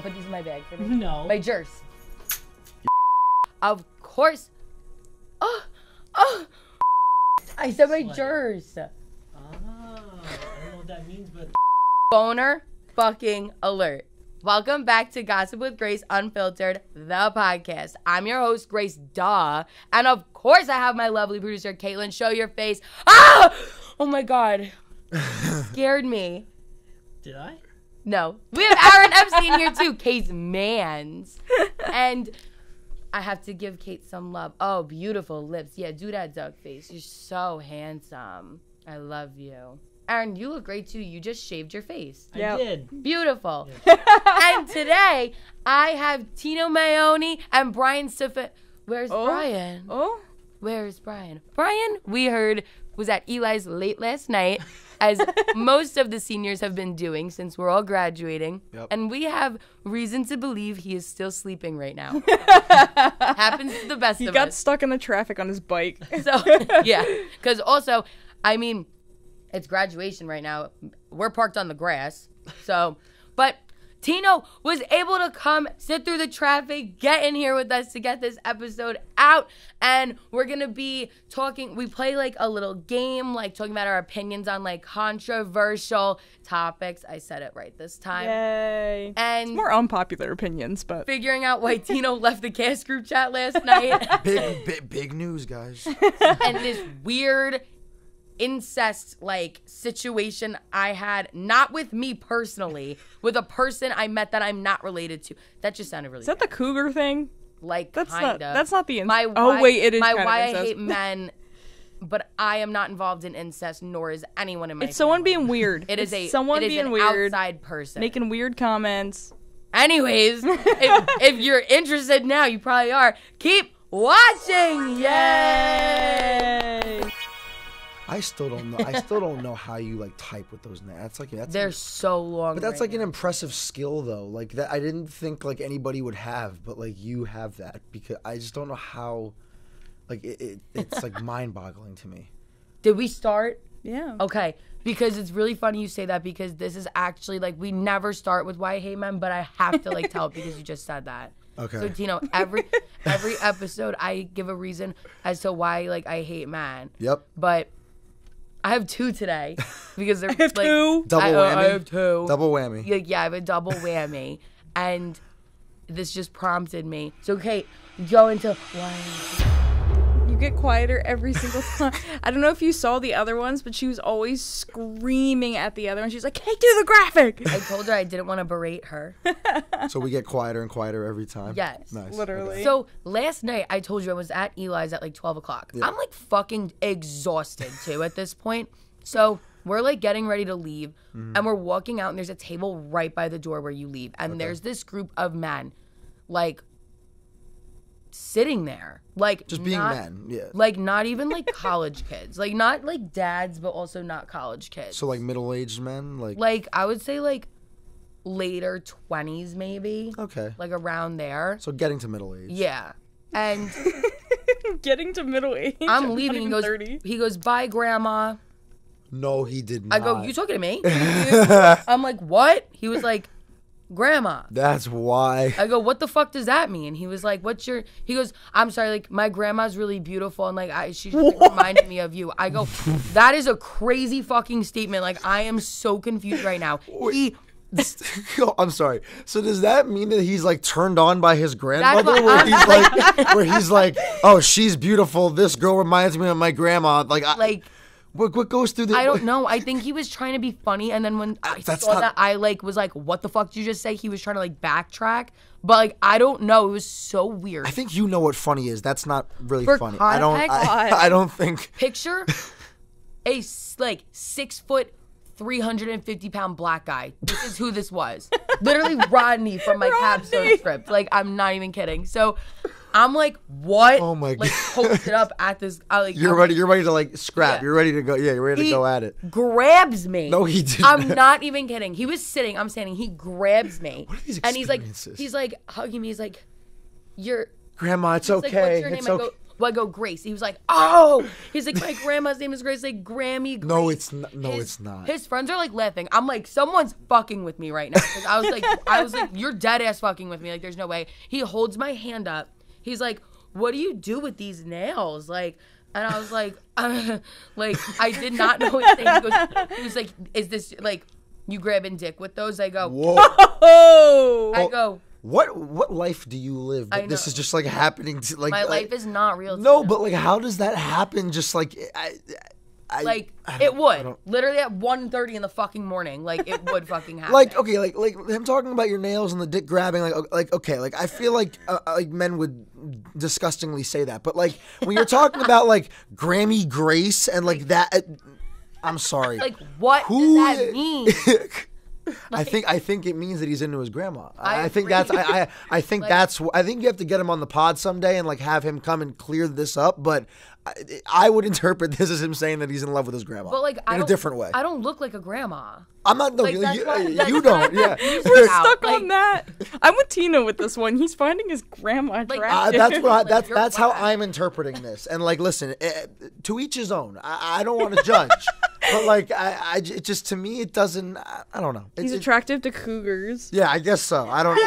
put these in my bag for me? No. My jers. Of course. I said my jers. I don't know what that means, but... Boner fucking alert. Welcome back to Gossip with Grace Unfiltered, the podcast. I'm your host, Grace, duh. And of course I have my lovely producer, Caitlin. Show your face. Ah! Oh my God. Scared me. Did I? No. We have Aaron Epstein here too, Kate's mans. And I have to give Kate some love. Oh, beautiful lips. Yeah, do that duck face. You're so handsome. I love you. Aaron, you look great too. You just shaved your face. I did. Beautiful. Yeah. And today, I have Tino Maoni and Brian Siffa. Where's Brian? Where's Brian? Brian, we heard, was at Eli's late last night, as most of the seniors have been doing since we're all graduating. Yep. And we have reason to believe he is still sleeping right now. Happens to the best of us. He got stuck in the traffic on his bike. So, yeah. Because also, I mean, it's graduation right now. We're parked on the grass. So, but Tino was able to come, sit through the traffic, get in here with us to get this episode out. And we're going to be talking, we play like a little game, like talking about our opinions on like controversial topics. I said it right this time. Yay. And It's more unpopular opinions, but... figuring out why Tino left the cast group chat last night. Big news, guys. And this weird incest like situation I had, not with me personally, with a person I met that I'm not related to. That just sounded really Is that the cougar thing? like That's kinda. That's not the my Oh, wait, it is my kind of why I incest. hate men, but I am not involved in incest, nor is anyone in my It's someone family. being weird. It is It's a someone it is being an weird, outside person making weird comments. Anyways, if you're interested now, you probably are. Keep watching. Yay! I still don't know how you like type with those names. They're so long. But that's right like an impressive skill though. Like that I didn't think like anybody would have, but like you have that, because I just don't know how. Like it's like mind-boggling to me. Did we start? Yeah. Okay, because it's really funny you say that, because this is actually like, we never start with why I hate men, but I have to like tell it because you just said that. Okay. So Tino, every episode I give a reason as to why like I hate men. Yep. But I have two today because they're I have like, two. Double whammy. I have two. Double whammy. Yeah, I have a double whammy, and this just prompted me. So Kate, go into why. You get quieter every single time. I don't know if you saw the other ones, but she was always screaming at the other one. She's like, "Hey, do the graphic!" I told her I didn't want to berate her. So we get quieter and quieter every time. Yes. Nice. Literally. Okay. So last night, I told you I was at Eli's at like 12 o'clock. Yeah. I'm like fucking exhausted too at this point. So we're like getting ready to leave, and we're walking out, and there's a table right by the door where you leave. And there's this group of men like sitting there. Like Just being not, men, yeah. Like not even like college kids. Like not like dads, but also not college kids. So like middle-aged men, Like I would say like later 20s maybe. okay. Like around there. So getting to middle age. Yeah. And Getting to middle age. I'm not leaving. even 30. He goes, bye, Grandma. No, he did not. I go, you talking to me? I'm like, what? He was like, Grandma. That's why. I go, what the fuck does that mean? He was like, he goes, I'm sorry, like, my grandma's really beautiful, and, like, she just like, reminded me of you. I go, that is a crazy fucking statement. Like, I am so confused right now. I'm sorry. So does that mean that he's like turned on by his grandmother, what where I'm he's like, oh, she's beautiful. This girl reminds me of my grandma. Like, what goes through the? I don't know. I think he was trying to be funny, and then when I saw that, I like was like, "What the fuck did you just say?" He was trying to like backtrack, but like I don't know. It was so weird. I think you know what funny is. That's not really For funny. context, I don't think. Picture a like 6 foot, 350-pound black guy. This is who this was. Literally Rodney from my capstone script. Like, I'm not even kidding. So I'm like, what? Oh my like, God. posted up at this. You're ready to like scrap. Yeah. You're ready to go. Yeah, you're ready to go at it. Grabs me. No, he didn't. I'm not even kidding. He was sitting. I'm standing. He grabs me. What are these and experiences? he's like hugging me. He's like, you're. Grandma, it's He's like, okay. what's your name? It's I okay. go, Well, I go, Grace. He was like, oh. He's like, my grandma's name is Grace. Like, Grammy Grace. No, it's not. No, it's not. His friends are like laughing. I'm like, someone's fucking with me right now. Like, I was like, you're dead ass fucking with me. Like, there's no way. He holds my hand up. He's like, what do you do with these nails? Like, and I was like, like, I did not know his name. He was like, is this, like, you grabbing dick with those? I go, Whoa. I go, What life do you live that this is just like happening to like my life is not real. No, Tino. but like how does that happen? Just like Like, it would. Literally at 1:30 in the fucking morning. Like, it would fucking happen. like okay, like him talking about your nails and the dick grabbing, like okay, like I feel like men would disgustingly say that, but like when you're talking about like Grammy Grace and like that, I'm sorry. Like, what does that mean? I think it means that he's into his grandma. I think agree. that's I think Like- that's I think you have to get him on the pod someday and like have him come and clear this up. But I would interpret this as him saying that he's in love with his grandma. But like, in a different way. I don't look like a grandma. I'm not. No, Like, that's why- you don't. Yeah. We're out. stuck Like- on that. I'm with Tino with this one. He's finding his grandma attractive. That's what Like, that's you're that's how black. I'm interpreting this. And like, listen, to each his own. I don't want to judge, but like, it just to me it doesn't. I don't know. He's attractive to cougars. Yeah, I guess so. I don't.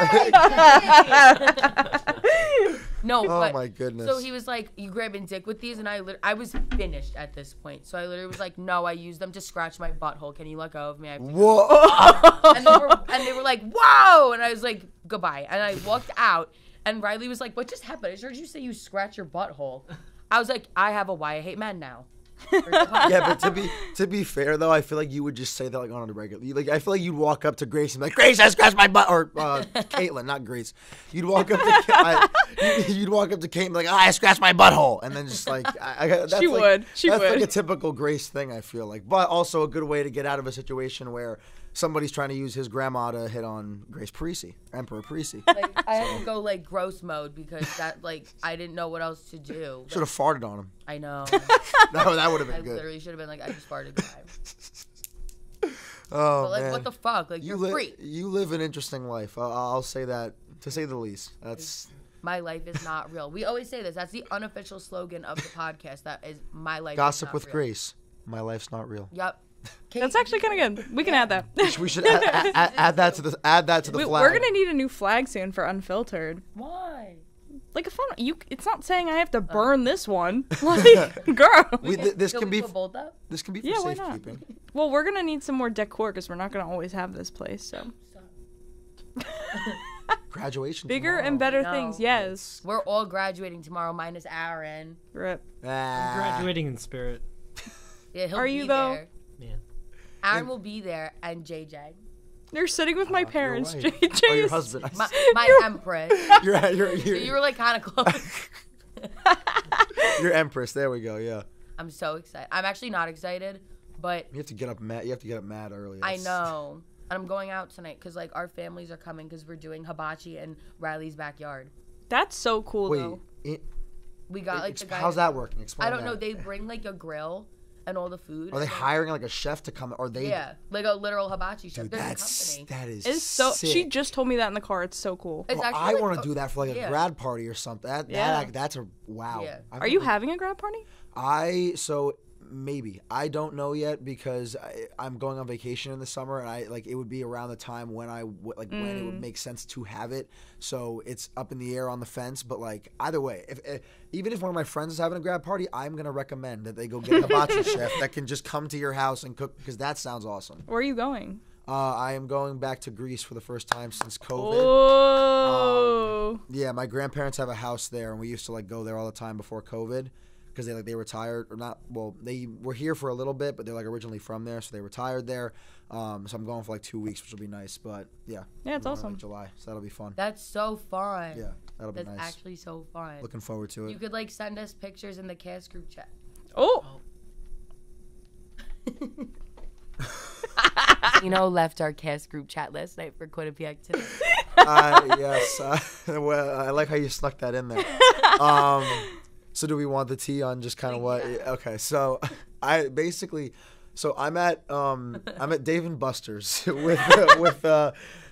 No, Oh but, my goodness. So he was like, "You grabbing dick with these?" And I was finished at this point. So I literally was like, "No, I use them to scratch my butthole. Can you let go of me?" I have to go." Whoa. And they were like, "Whoa!" And I was like, "Goodbye." And I walked out. And Riley was like, "What just happened? I heard you say you scratch your butthole." I was like, "I have a why I hate men now." Yeah, but to be fair though, I feel like you would just say that like on a regular. Like I feel like you'd walk up to Grace and be like, "Grace, I scratched my butt," or Caitlin, not Grace. You'd walk up to you'd walk up to Kate and be like, "I scratched my butthole," and then just like that's She like, would. She that's would. like a typical Grace thing. I feel like, but also a good way to get out of a situation where somebody's trying to use his grandma to hit on Grace Parisi, Emperor Parisi. Like, I had to go like gross mode because that like I didn't know what else to do. Should have farted on him. I know. That would have I been good. literally should have been like, I just farted. Guy. Oh But like, man. what the fuck? Like, you're free. You live an interesting life. I'll say that, to say the least. That's My life is not real. We always say this. That's the unofficial slogan of the podcast. That is my life. Gossip is not with real. Grace. My life's not real. Yep. That's actually kind of good. We can add that. We should add that to the flag. We're gonna need a new flag soon for Unfiltered. Why? Like a fun. It's not saying I have to burn this one. Like, girl. This Can can we be put both up? this can be for Yeah, why not? safekeeping. Well, we're gonna need some more decor because we're not gonna always have this place. So Graduation. bigger tomorrow. and better No. things. Yes. We're all graduating tomorrow, minus Aaron. Rip. Ah. Graduating in spirit. Yeah, he'll Are be you, though? there. Yeah. Aaron will be there, and JJ, You're sitting with my You're parents. right. JJ Oh, your is- husband. my empress. You're You were like kind of close. you're Empress. There we go. Yeah. I'm so excited. I'm actually not excited, but You have to get up mad. You have to get up mad early. I That's- know. And I'm going out tonight because like our families are coming because we're doing hibachi in Riley's backyard. That's so cool Wait. though. We got like the guy. how's that working? Explain. I don't know. that. They bring like a grill and all the food. Are they So- hiring like a chef to come? Or they? Yeah, like a literal hibachi chef. Dude, There's a that's company. that is. It's so. Sick. She just told me that in the car. It's so cool. It's Well, actually I like want a- to do that for like a yeah. grad party or something. Yeah. That's a wow. Yeah. I've Are you never- having a grad party? So maybe I don't know yet because I'm going on vacation in the summer and it would be around the time when when it would make sense to have it. So it's up in the air on the fence. But like either way, if even if one of my friends is having a grad party, I'm gonna recommend that they go get a hibachi chef that can just come to your house and cook because that sounds awesome. Where are you going? I am going back to Greece for the first time since COVID. Oh. Yeah, my grandparents have a house there, and we used to like go there all the time before COVID because they retired or not. Well, they were here for a little bit, but they're like originally from there, so they retired there. So I'm going for like 2 weeks, which will be nice. But yeah, Yeah, it's I'm going, awesome. like, July, so that'll be fun. That's so fun. Yeah, that'll be That's nice. actually so fun. Looking forward to it. You could like send us pictures in the cast group chat. Oh. Left our cast group chat last night for Quinnipiac today. Yes. Well, I like how you snuck that in there. So do we want the tea on just kind of what? Okay. So I'm at Dave and Buster's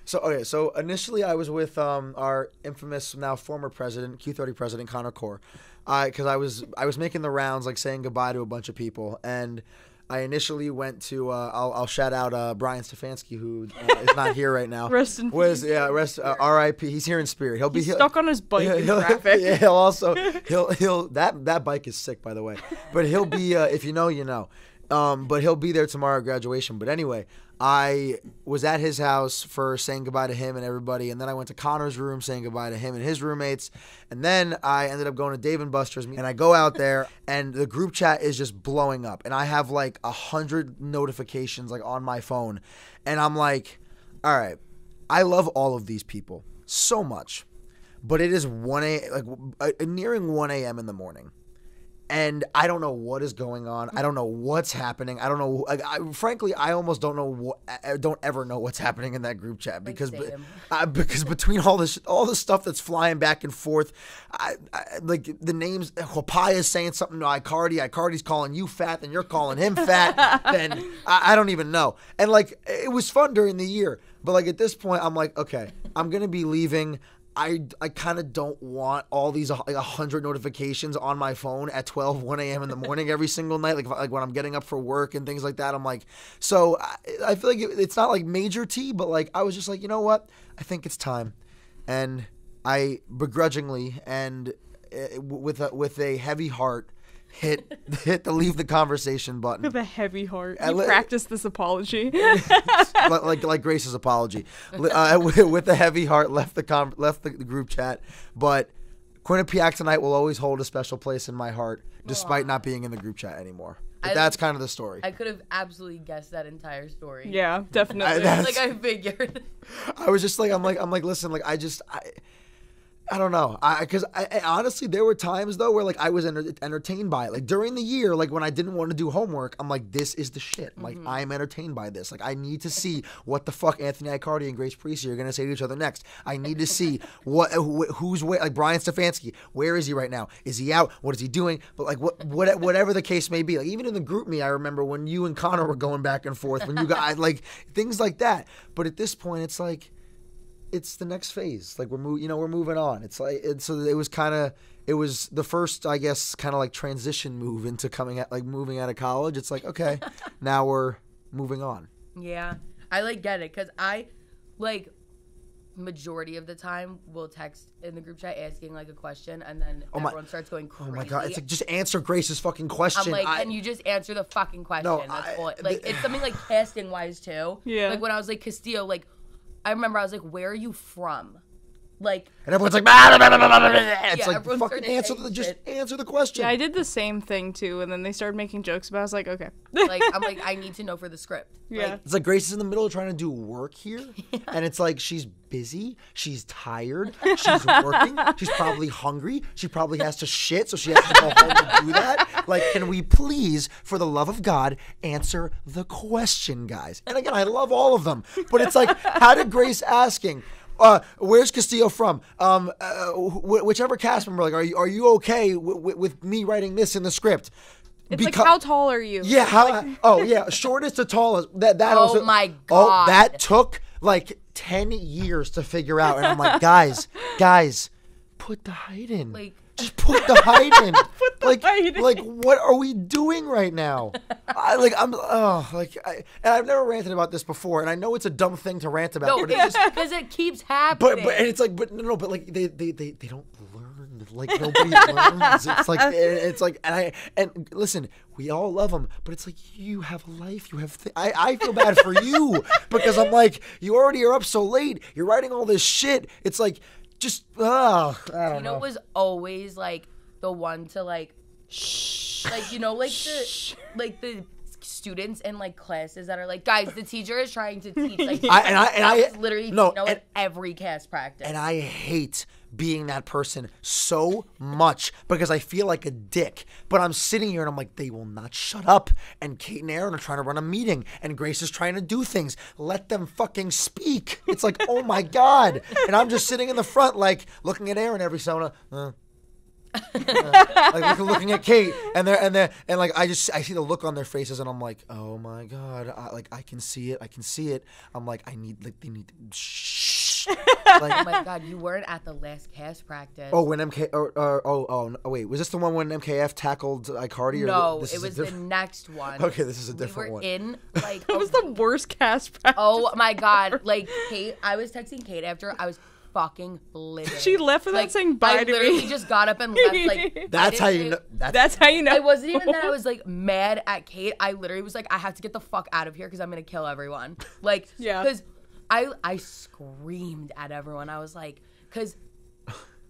So initially I was with our infamous now former president, Q30 president Connor Core. because I was making the rounds, like saying goodbye to a bunch of people, and I initially went to I'll shout out Brian Stefanski, who is not here right now. Rest in Was peace. R.I.P. He's here in spirit. He'll be He's stuck on his bike in he'll, traffic. yeah, he'll that bike is sick, by the way. But he'll be if you know, you know. But he'll be there tomorrow at graduation. But anyway, I was at his house for saying goodbye to him and everybody, and then I went to Connor's room saying goodbye to him and his roommates, and then I ended up going to Dave and Buster's, and I go out there, and the group chat is just blowing up, and I have like 100 notifications like on my phone, and I'm like, all right, I love all of these people so much, but it is nearing 1 a.m. in the morning. And I don't know what is going on. I don't know what's happening. I don't know. Frankly, I almost don't know. I don't ever know what's happening in that group chat because between all the stuff that's flying back and forth, like the names. Papaya's saying something to Icardi's calling you fat, and you're calling him fat. Then I don't even know. And like it was fun during the year, but like at this point, I'm like, okay, I'm gonna be leaving. I kind of don't want all these like 100 notifications on my phone at 1 a.m. in the morning every single night, like when I'm getting up for work and things like that. I'm like, so I feel like it's not like major T, but like I was just like, you know what? I think it's time, and I begrudgingly and with a heavy heart hit the leave the conversation button. With a heavy heart. You practiced this apology. like Grace's apology. With a heavy heart, left the group chat. But Quinnipiac tonight will always hold a special place in my heart, despite not being in the group chat anymore. But that's kind of the story. I could have absolutely guessed that entire story. Yeah, definitely. I figured. I was just like, I'm like, listen, like I don't know. Because honestly, there were times though where like I was entertained by it. Like during the year, like when I didn't want to do homework, I'm like, this is the shit. Like I'm entertained by this. Like I need to see what the fuck Anthony Icardi and Grace Parisi are gonna say to each other next. I need to see who's where. Like Brian Stefanski, where is he right now? Is he out? What is he doing? But like whatever the case may be. Like even in the group me, I remember when you and Connor were going back and forth. When you guys like things like that. But at this point, it's like. It's the next phase. Like we're moving on. It's like so it was the first, I guess, kind of like transition move into moving out of college. It's like, okay, now we're moving on. Yeah, I like get it because I like majority of the time will text in the group chat asking like a question, and then everyone starts going crazy. Oh my god, it's like just answer Grace's fucking question. I'm like, can you just answer the fucking question? No, that's all. Like it's something like casting wise too. Yeah. Like when I was like Castillo, like. I remember I was like, where are you from? Like, and everyone's like, blah, blah, blah, blah, blah, blah. It's like, fucking answer the question. Yeah, I did the same thing too, and then they started making jokes about it. I was like, okay. Like, I'm like, I need to know for the script. Yeah. Like, it's like Grace is in the middle of trying to do work here, and it's like she's busy, she's tired, she's working, she's probably hungry, she probably has to shit, so she has to go home and do that. Like, can we please, for the love of God, answer the question, guys? And again, I love all of them, but it's like, how did Grace asking, where's Castillo from? Whichever cast member, like, are you okay with me writing this in the script? It's like, how tall are you? Yeah, shortest to tallest. That also, my God. Oh, that took like 10 years to figure out. And I'm like, guys, put the height in. Like, just put the height in. Height in. Like, what are we doing right now? And I've never ranted about this before, and I know it's a dumb thing to rant about. no, because it keeps happening. But it's like, but like they don't learn. Like nobody learns. It's like, and listen, we all love them, but it's like you have life. You have. I feel bad for you because I'm like, you already are up so late. You're writing all this shit. It's like. Just, I don't know. Tino was always, like, the one to, like, shh. Like, you know, like, the students in, like, classes that are like, guys, the teacher is trying to teach, like, I literally Tino at every cast practice. And I hate being that person so much because I feel like a dick. But I'm sitting here and I'm like, they will not shut up. And Kate and Aaron are trying to run a meeting. And Grace is trying to do things. Let them fucking speak. It's like, oh my God. And I'm just sitting in the front, like, looking at Aaron every so like looking at Kate and like I see the look on their faces and I'm like, oh my God, I can see it. I'm like, they need to shh. Oh my God, you weren't at the last cast practice. Oh, when wait, was this the one when MKF tackled Icardi? No, it was the next one. Okay, this is a different one. We were in like. It was the worst cast practice. Oh my God, like Kate, I was texting Kate after I was fucking livid. She left without saying bye I to literally me. just got up and left. Like That's how you know. That's how you know. It wasn't even that I was like mad at Kate. I literally was like, I have to get the fuck out of here because I'm gonna kill everyone. Like, Yeah. Because I screamed at everyone. I was like, because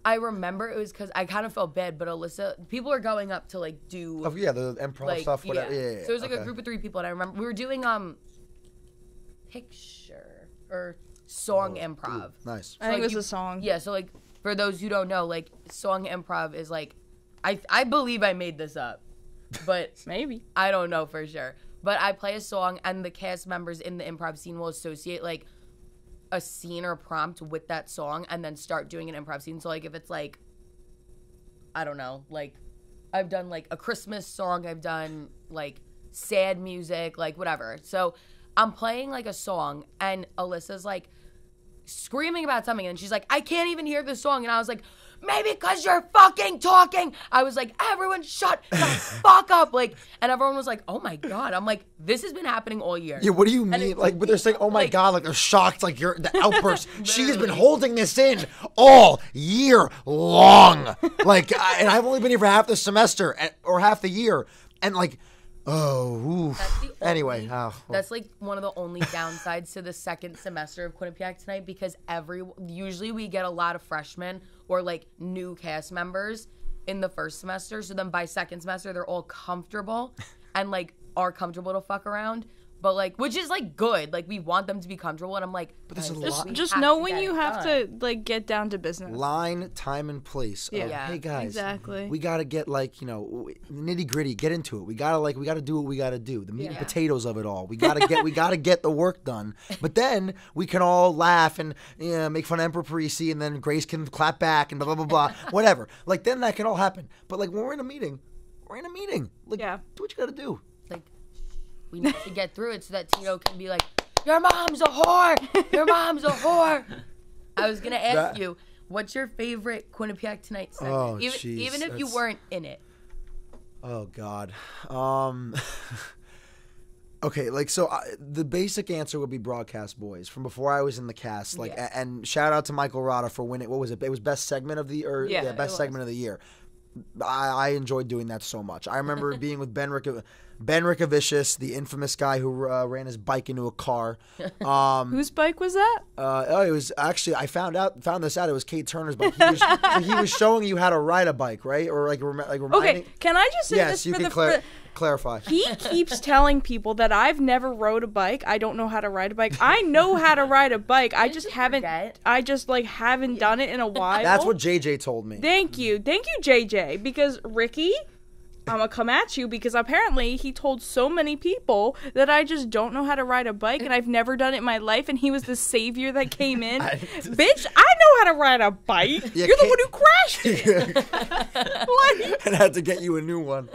I remember it was because I kind of felt bad, but Alyssa, people are going up to like do. Oh yeah, the improv stuff. Whatever. Yeah. So it was like a group of 3 people, and I remember we were doing picture or song improv. Nice. I think it was a song. Yeah, so like for those who don't know, like song improv is like I believe I made this up, but Maybe. I don't know for sure. But I play a song and the cast members in the improv scene will associate like a scene or prompt with that song and then start doing an improv scene. So like if it's like I don't know, like I've done like a Christmas song, I've done like sad music, like whatever. So I'm playing like a song and Alyssa's like screaming about something and she's like, I can't even hear the song. And I was like, maybe because you're fucking talking. I was like, everyone shut the fuck up. Like, and everyone was like, oh my God. I'm like, this has been happening all year. Yeah, what do you mean? Like, but they're saying, oh my like- God, like they're shocked, like you're the outburst. She has been holding this in all year long. Like, and I've only been here for half the semester or half the year. And like, oh, oof. Anyway, That's like one of the only downsides to the second semester of Quinnipiac tonight because usually we get a lot of freshmen or like new cast members in the first semester. So then by second semester, they're all comfortable and like are comfortable to fuck around. But like, which is like good. Like we want them to be comfortable. And I'm like, But there's a guys, lot- we Just have know to when get you it have done. to like get down to business. line, time, and place. Yeah. Hey guys, Exactly. we gotta get like nitty gritty. Get into it. We gotta do what we gotta do. The meat and potatoes of it all. We gotta get the work done. But then we can all laugh and make fun of Emperor Parisi, and then Grace can clap back and blah blah blah blah. Whatever. Like then that can all happen. But like when we're in a meeting, Like Yeah. do what you gotta do. Like, we need to get through it so that Tino can be like, your mom's a whore! Your mom's a whore! I was going to ask you, what's your favorite Quinnipiac Tonight segment? Oh, even if you weren't in it. Oh God. Okay, like so, the basic answer would be Broadcast Boys from before I was in the cast. Like, and shout out to Michael Rada for winning. What was it? It was best segment of the best segment of the year. I enjoyed doing that so much. I remember being with Ben Rickovicius, the infamous guy who ran his bike into a car. Whose bike was that? It was actually I found this out. It was Kate Turner's bike. He was showing you how to ride a bike, right? Or like reminding. Okay, can I just say Yes, this you for can the clarify. He keeps telling people that I've never rode a bike. I don't know how to ride a bike. I know how to ride a bike. I just haven't. I just like haven't done it in a while. That's what JJ told me. Thank you, JJ. Because Ricky, I'm gonna come at you because apparently he told so many people that I just don't know how to ride a bike and I've never done it in my life, and he was the savior that came in. Bitch, I know how to ride a bike. Yeah, You're the one who crashed it. Like, and had to get you a new one.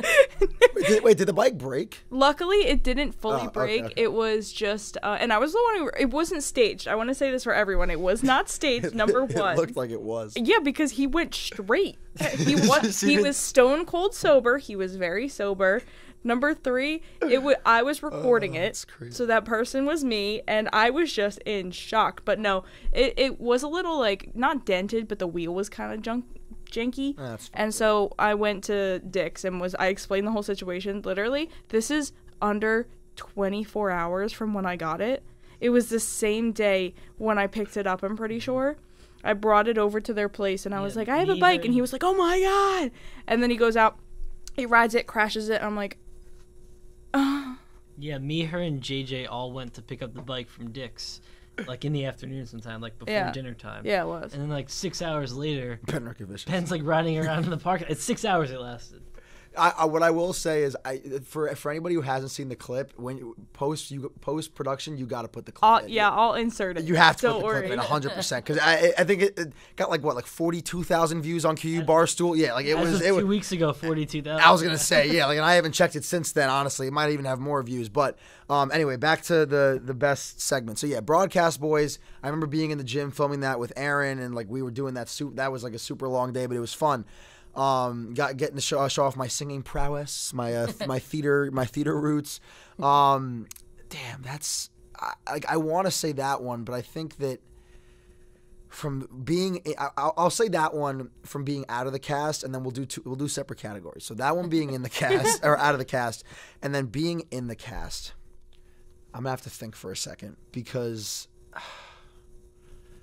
Wait, did the bike break? luckily, it didn't fully break. Okay. It was just, and I was the one who. It wasn't staged. I want to say this for everyone. It was not staged. Number one. It looked like it was. Yeah, because he went straight. He was stone cold sober. He was very sober. Number 3, I was recording it, so that person was me, and I was just in shock. But no, it was a little like not dented, but the wheel was kind of janky. And so I went to Dick's and I explained the whole situation. Literally, this is under 24 hours from when I got it. It was the same day when I picked it up, I'm pretty sure. I brought it over to their place, and I was like, I have a bike. And he was like, oh, my God. And then he goes out, he rides it, crashes it. And I'm like, Yeah, me, her, and JJ all went to pick up the bike from Dick's, like in the afternoon sometime, like before dinner time. Yeah, it was. And then like 6 hours later, Ben Rickovicius. Ben's like riding around in the park. It's 6 hours it lasted. What I will say is, for anybody who hasn't seen the clip, when you post production, you got to put the clip in. Yeah, I'll insert it. You have to Don't put the worry. clip in 100%, because I think it got like 42,000 views on QU Barstool. Yeah, like it was 2 weeks ago, 42,000. I was gonna say, yeah, like, and I haven't checked it since then. Honestly, it might even have more views. But anyway, back to the best segment. So yeah, Broadcast Boys. I remember being in the gym filming that with Aaron, and like we were doing that. That was like a super long day, but it was fun. Getting to show off my singing prowess, my my theater roots. Damn, that's I want to say that one, but I think that from being, I'll say that one from being out of the cast, and then we'll do separate categories. So that one being in the cast or out of the cast, and then being in the cast. I'm gonna have to think for a second, because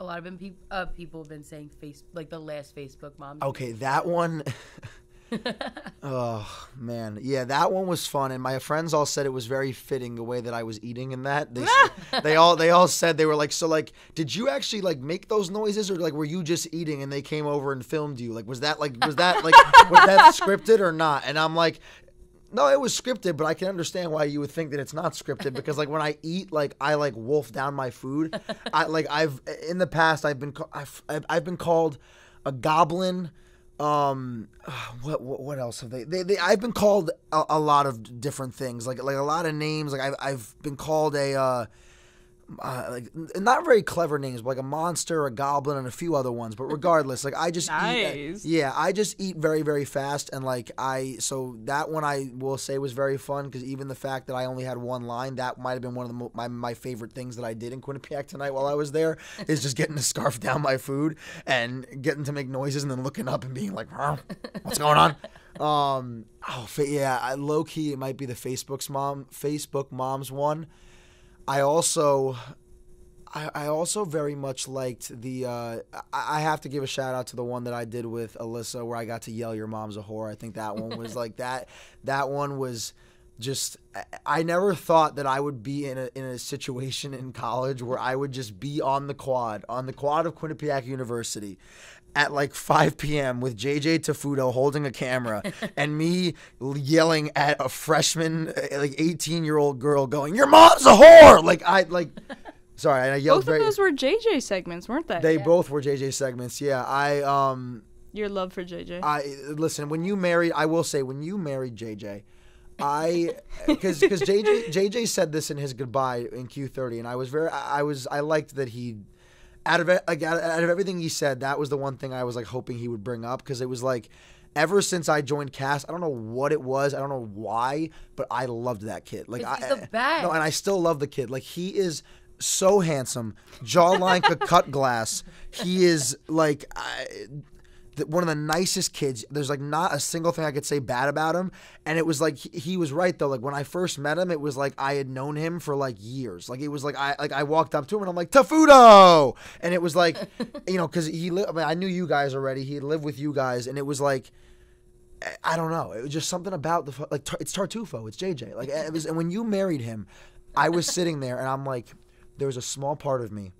A lot of people have been saying like the last Facebook mom. okay, that one. Oh man, yeah, that one was fun, and my friends all said it was very fitting the way that I was eating in that. They all said, they were like, so like, did you actually like make those noises, or like were you just eating and they came over and filmed you? Like was that scripted or not? And I'm like, no, it was scripted, but I can understand why you would think that it's not scripted, because like when I eat, like I like wolf down my food. I've in the past I've been called a goblin. What else have they I've been called a lot of different things, like a lot of names. Like I've been called a like not very clever names, but like a monster, a goblin, and a few other ones. But regardless, like I just I just eat very, very fast, and like so that one I will say was very fun, because even the fact that I only had one line, that might have been one of my favorite things that I did in Quinnipiac tonight while I was there, is just getting to scarf down my food and getting to make noises and then looking up and being like, huh? What's going on? Low key it might be the Facebook moms one. I also very much liked the I have to give a shout out to the one that I did with Alyssa, where I got to yell, "Your mom's a whore." I think that one was like that one was just, I never thought that I would be in a situation in college where I would just be on the quad of Quinnipiac University at like 5 p.m. with JJ Tafuto holding a camera and me yelling at a freshman, like 18-year-old girl going, "Your mom's a whore!" Sorry, I yelled. Both of those were JJ segments, weren't they? They both were JJ segments, yeah. Your love for JJ. Listen, when you married JJ, because JJ said this in his goodbye in Q30, and I liked that he, out of everything he said, that was the one thing I was like hoping he would bring up, because it was like, ever since I joined cast, I don't know what it was, I don't know why, but I loved that kid. Like he's the best. No, and I still love the kid. Like he is so handsome, jawline could cut glass. He is like one of the nicest kids. There's like not a single thing I could say bad about him. And it was like he was right though. Like when I first met him, it was like I had known him for like years. Like it was like I walked up to him and I'm like, "Tafuto!" And it was like, because I knew you guys already. He lived with you guys, and it was like, I don't know. It was just something about it's Tartufo. It's JJ. Like it was, and when you married him, I was sitting there and I'm like, there was a small part of me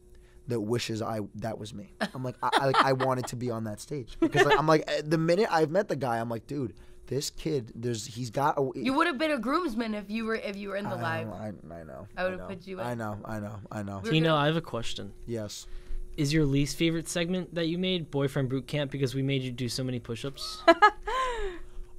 that wishes that was me. I'm like, I wanted to be on that stage, because like, I'm like, the minute I've met the guy, I'm like, dude, this kid, he's got a. You would have been a groomsman if you were in the live. I know. I would have put you in. I know. Tino, I have a question. Yes. Is your least favorite segment that you made Boyfriend Boot Camp, because we made you do so many push-ups?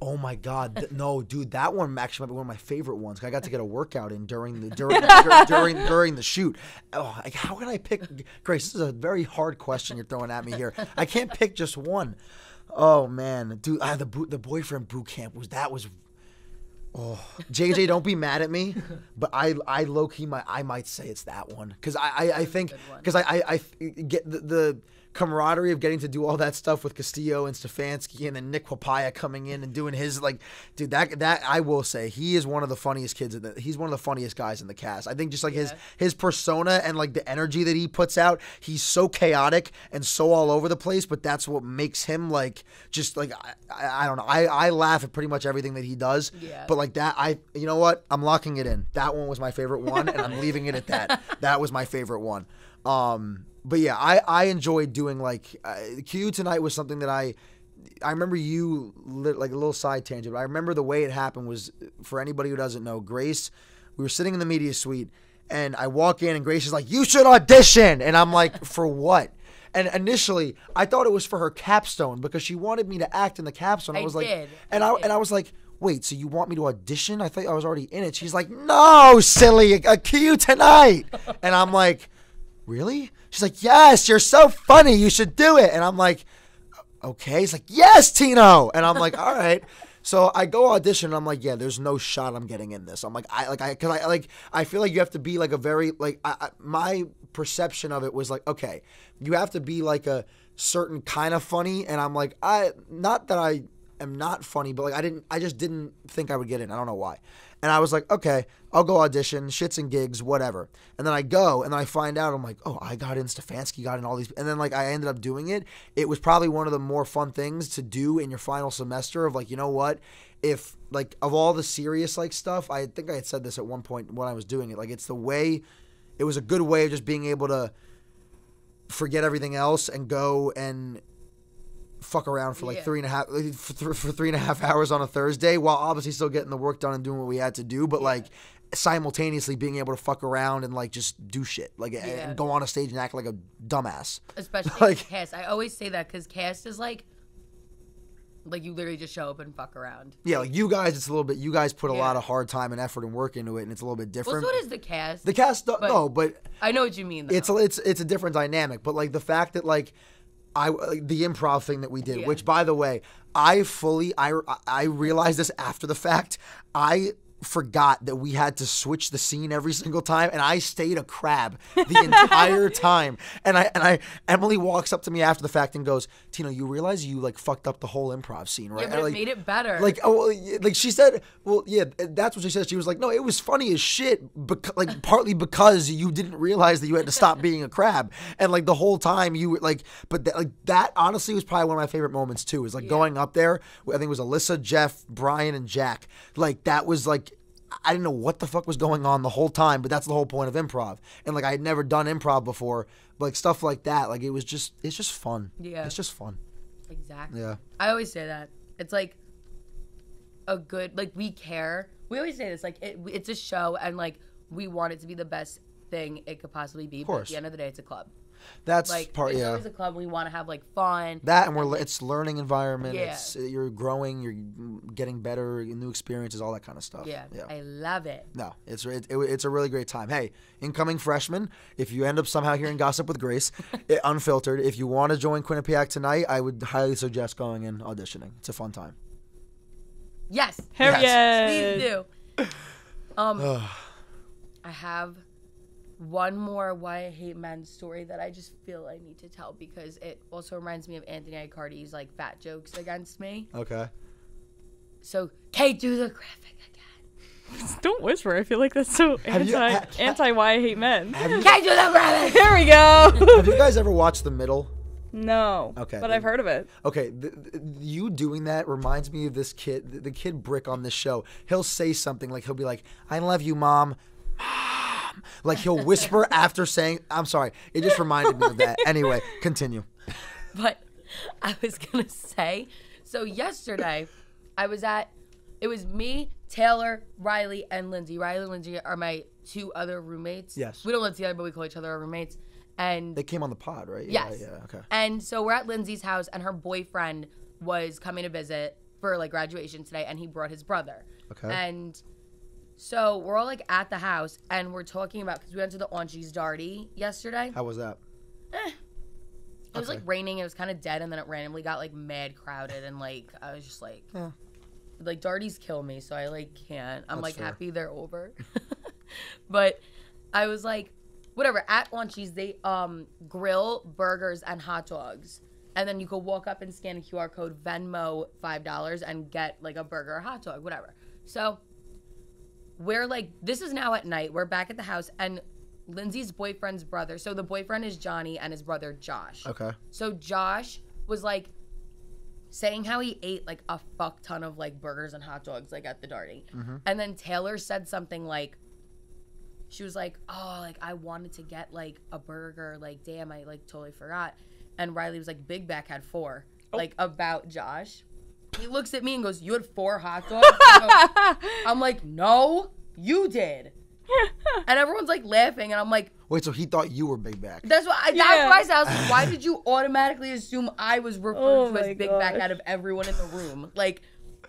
Oh my God, no, dude, that one actually might be one of my favorite ones. I got to get a workout in during the shoot. Oh, like, how can I pick? Grace, this is a very hard question you're throwing at me here. I can't pick just one. Oh man, dude, the Boyfriend Boot Camp was. Oh, JJ, don't be mad at me, but I low key I might say it's that one, because I think, because I get the camaraderie of getting to do all that stuff with Castillo and Stefanski, and then Nick Papaya coming in and doing his, like, dude, that I will say, he is one of the funniest kids he's one of the funniest guys in the cast. I think just like his persona and like the energy that he puts out, he's so chaotic and so all over the place, but that's what makes him like, just like, I don't know. I laugh at pretty much everything that he does, but like that, you know what? I'm locking it in. That one was my favorite one, and I'm leaving it at that. That was my favorite one. But yeah, I enjoyed doing like Q tonight was something that I I remember you like a little side tangent. But I remember the way it happened was, for anybody who doesn't know, Grace. We were sitting in the media suite, and I walk in, and Grace is like, "You should audition," and I'm like, "For what?" And initially, I thought it was for her capstone because she wanted me to act in the capstone. I was like, I was like, wait, so you want me to audition? I thought I was already in it. She's like, no, silly, I cue you tonight. And I'm like, really? She's like, yes, you're so funny. You should do it. And I'm like, okay. He's like, yes, Tino. And I'm like, all right. So I go audition, and I'm like, yeah, there's no shot I'm getting in this. I'm like, I feel like you have to be like a very, like, my perception of it was like, okay, you have to be like a certain kind of funny. And I'm like, not that I am not funny, but like, I just didn't think I would get in. I don't know why. And I was like, okay, I'll go audition, shits and gigs, whatever. And then I go, and then I find out, I'm like, oh, I got in, Stefanski got in, all these. And then, like, I ended up doing it. It was probably one of the more fun things to do in your final semester of, like, you know what? If, like, of all the serious, like, stuff, I think I had said this at one point when I was doing it. Like, it's the way, it was a good way of just being able to forget everything else and go and fuck around for like 3.5 hours on a Thursday, while obviously still getting the work done and doing what we had to do, but like simultaneously being able to fuck around and like just do shit, like and go on a stage and act like a dumbass. Especially like cast. I always say that because cast is like you literally just show up and fuck around. Yeah, like you guys, it's a little bit. You guys put a lot of hard time and effort and work into it, and it's a little bit different. Well, so does the cast. The cast, no, but I know what you mean. Though. It's a different dynamic, but like the fact that like. The improv thing that we did, which by the way, I realized this after the fact. I forgot that we had to switch the scene every single time, and I stayed a crab the entire time. And Emily walks up to me after the fact and goes, "Tino, you realize you like fucked up the whole improv scene, right?" Yeah, but like, it made it better. Like, oh, like she said, well, yeah, that's what she said. She was like, "No, it was funny as shit, like partly because you didn't realize that you had to stop being a crab, and like the whole time you were like, but that honestly was probably one of my favorite moments too. Is like going up there. I think it was Alyssa, Jeff, Brian, and Jack. Like that was like." I didn't know what the fuck was going on the whole time, but that's the whole point of improv. And like I had never done improv before, but like stuff like that, like it's just fun. Yeah. It's just fun. Exactly. Yeah. I always say that. It's like a good, like we care. We always say this, like it's a show and like we want it to be the best thing it could possibly be. Of course. But at the end of the day, it's a club. That's like, part, it's always a club. We want to have like fun. That and it's learning environment. Yeah. You're growing. You're getting better. New experiences. All that kind of stuff. Yeah. I love it. No, it's a really great time. Hey, incoming freshmen, if you end up somehow hearing Gossip with Grace, Unfiltered, if you want to join Quinnipiac tonight, I would highly suggest going and auditioning. It's a fun time. Yes. Hell yeah. Please do. I have one more Why I Hate Men story that I just feel I need to tell because it also reminds me of Anthony Icardi's like fat jokes against me. Okay. So, Kate, do the graphic again. Don't whisper. I feel like that's so anti Why I Hate Men. Kate, do the graphic. Here we go. Have you guys ever watched The Middle? No. Okay. But I've heard of it. Okay. You doing that reminds me of this kid, the kid Brick on this show. He'll say something like, he'll be like, "I love you, Mom." Like he'll whisper after saying, I'm sorry. It just reminded me of that. Anyway, continue. But I was going to say, so yesterday it was me, Taylor, Riley, and Lindsay. Riley and Lindsay are my two other roommates. Yes. We don't live together, but we call each other our roommates. And they came on the pod, right? Yes. Yeah, okay. And so we're at Lindsay's house, and her boyfriend was coming to visit for like graduation today, and he brought his brother. Okay. And so we're all like at the house, and we're talking about, because we went to the Aunchie's Darty yesterday. How was that? It was like raining. It was kind of dead, and then it randomly got like mad crowded, and like I was just like, like Darties kill me, so I like can't. I'm like happy they're over. But I was like, whatever. At Aunchie's, they grill burgers and hot dogs, and then you could walk up and scan a QR code, Venmo $5, and get like a burger or hot dog, whatever. So we're like, this is now at night. We're back at the house, and Lindsay's boyfriend's brother. So the boyfriend is Johnny, and his brother Josh. Okay. So Josh was like saying how he ate like a fuck ton of like burgers and hot dogs like at the Darty. Mm-hmm. And then Taylor said something like, she was like, oh, like I wanted to get like a burger. Like, damn, I like totally forgot. And Riley was like, Big Back had 4. like about Josh. He looks at me and goes, "You had 4 hot dogs?" I'm like, "No, you did." And everyone's like laughing, and I'm like, Wait, so he thought you were Big Back? that's what I said. I was like, why did you automatically assume I was referred to as Big Back out of everyone in the room? Like,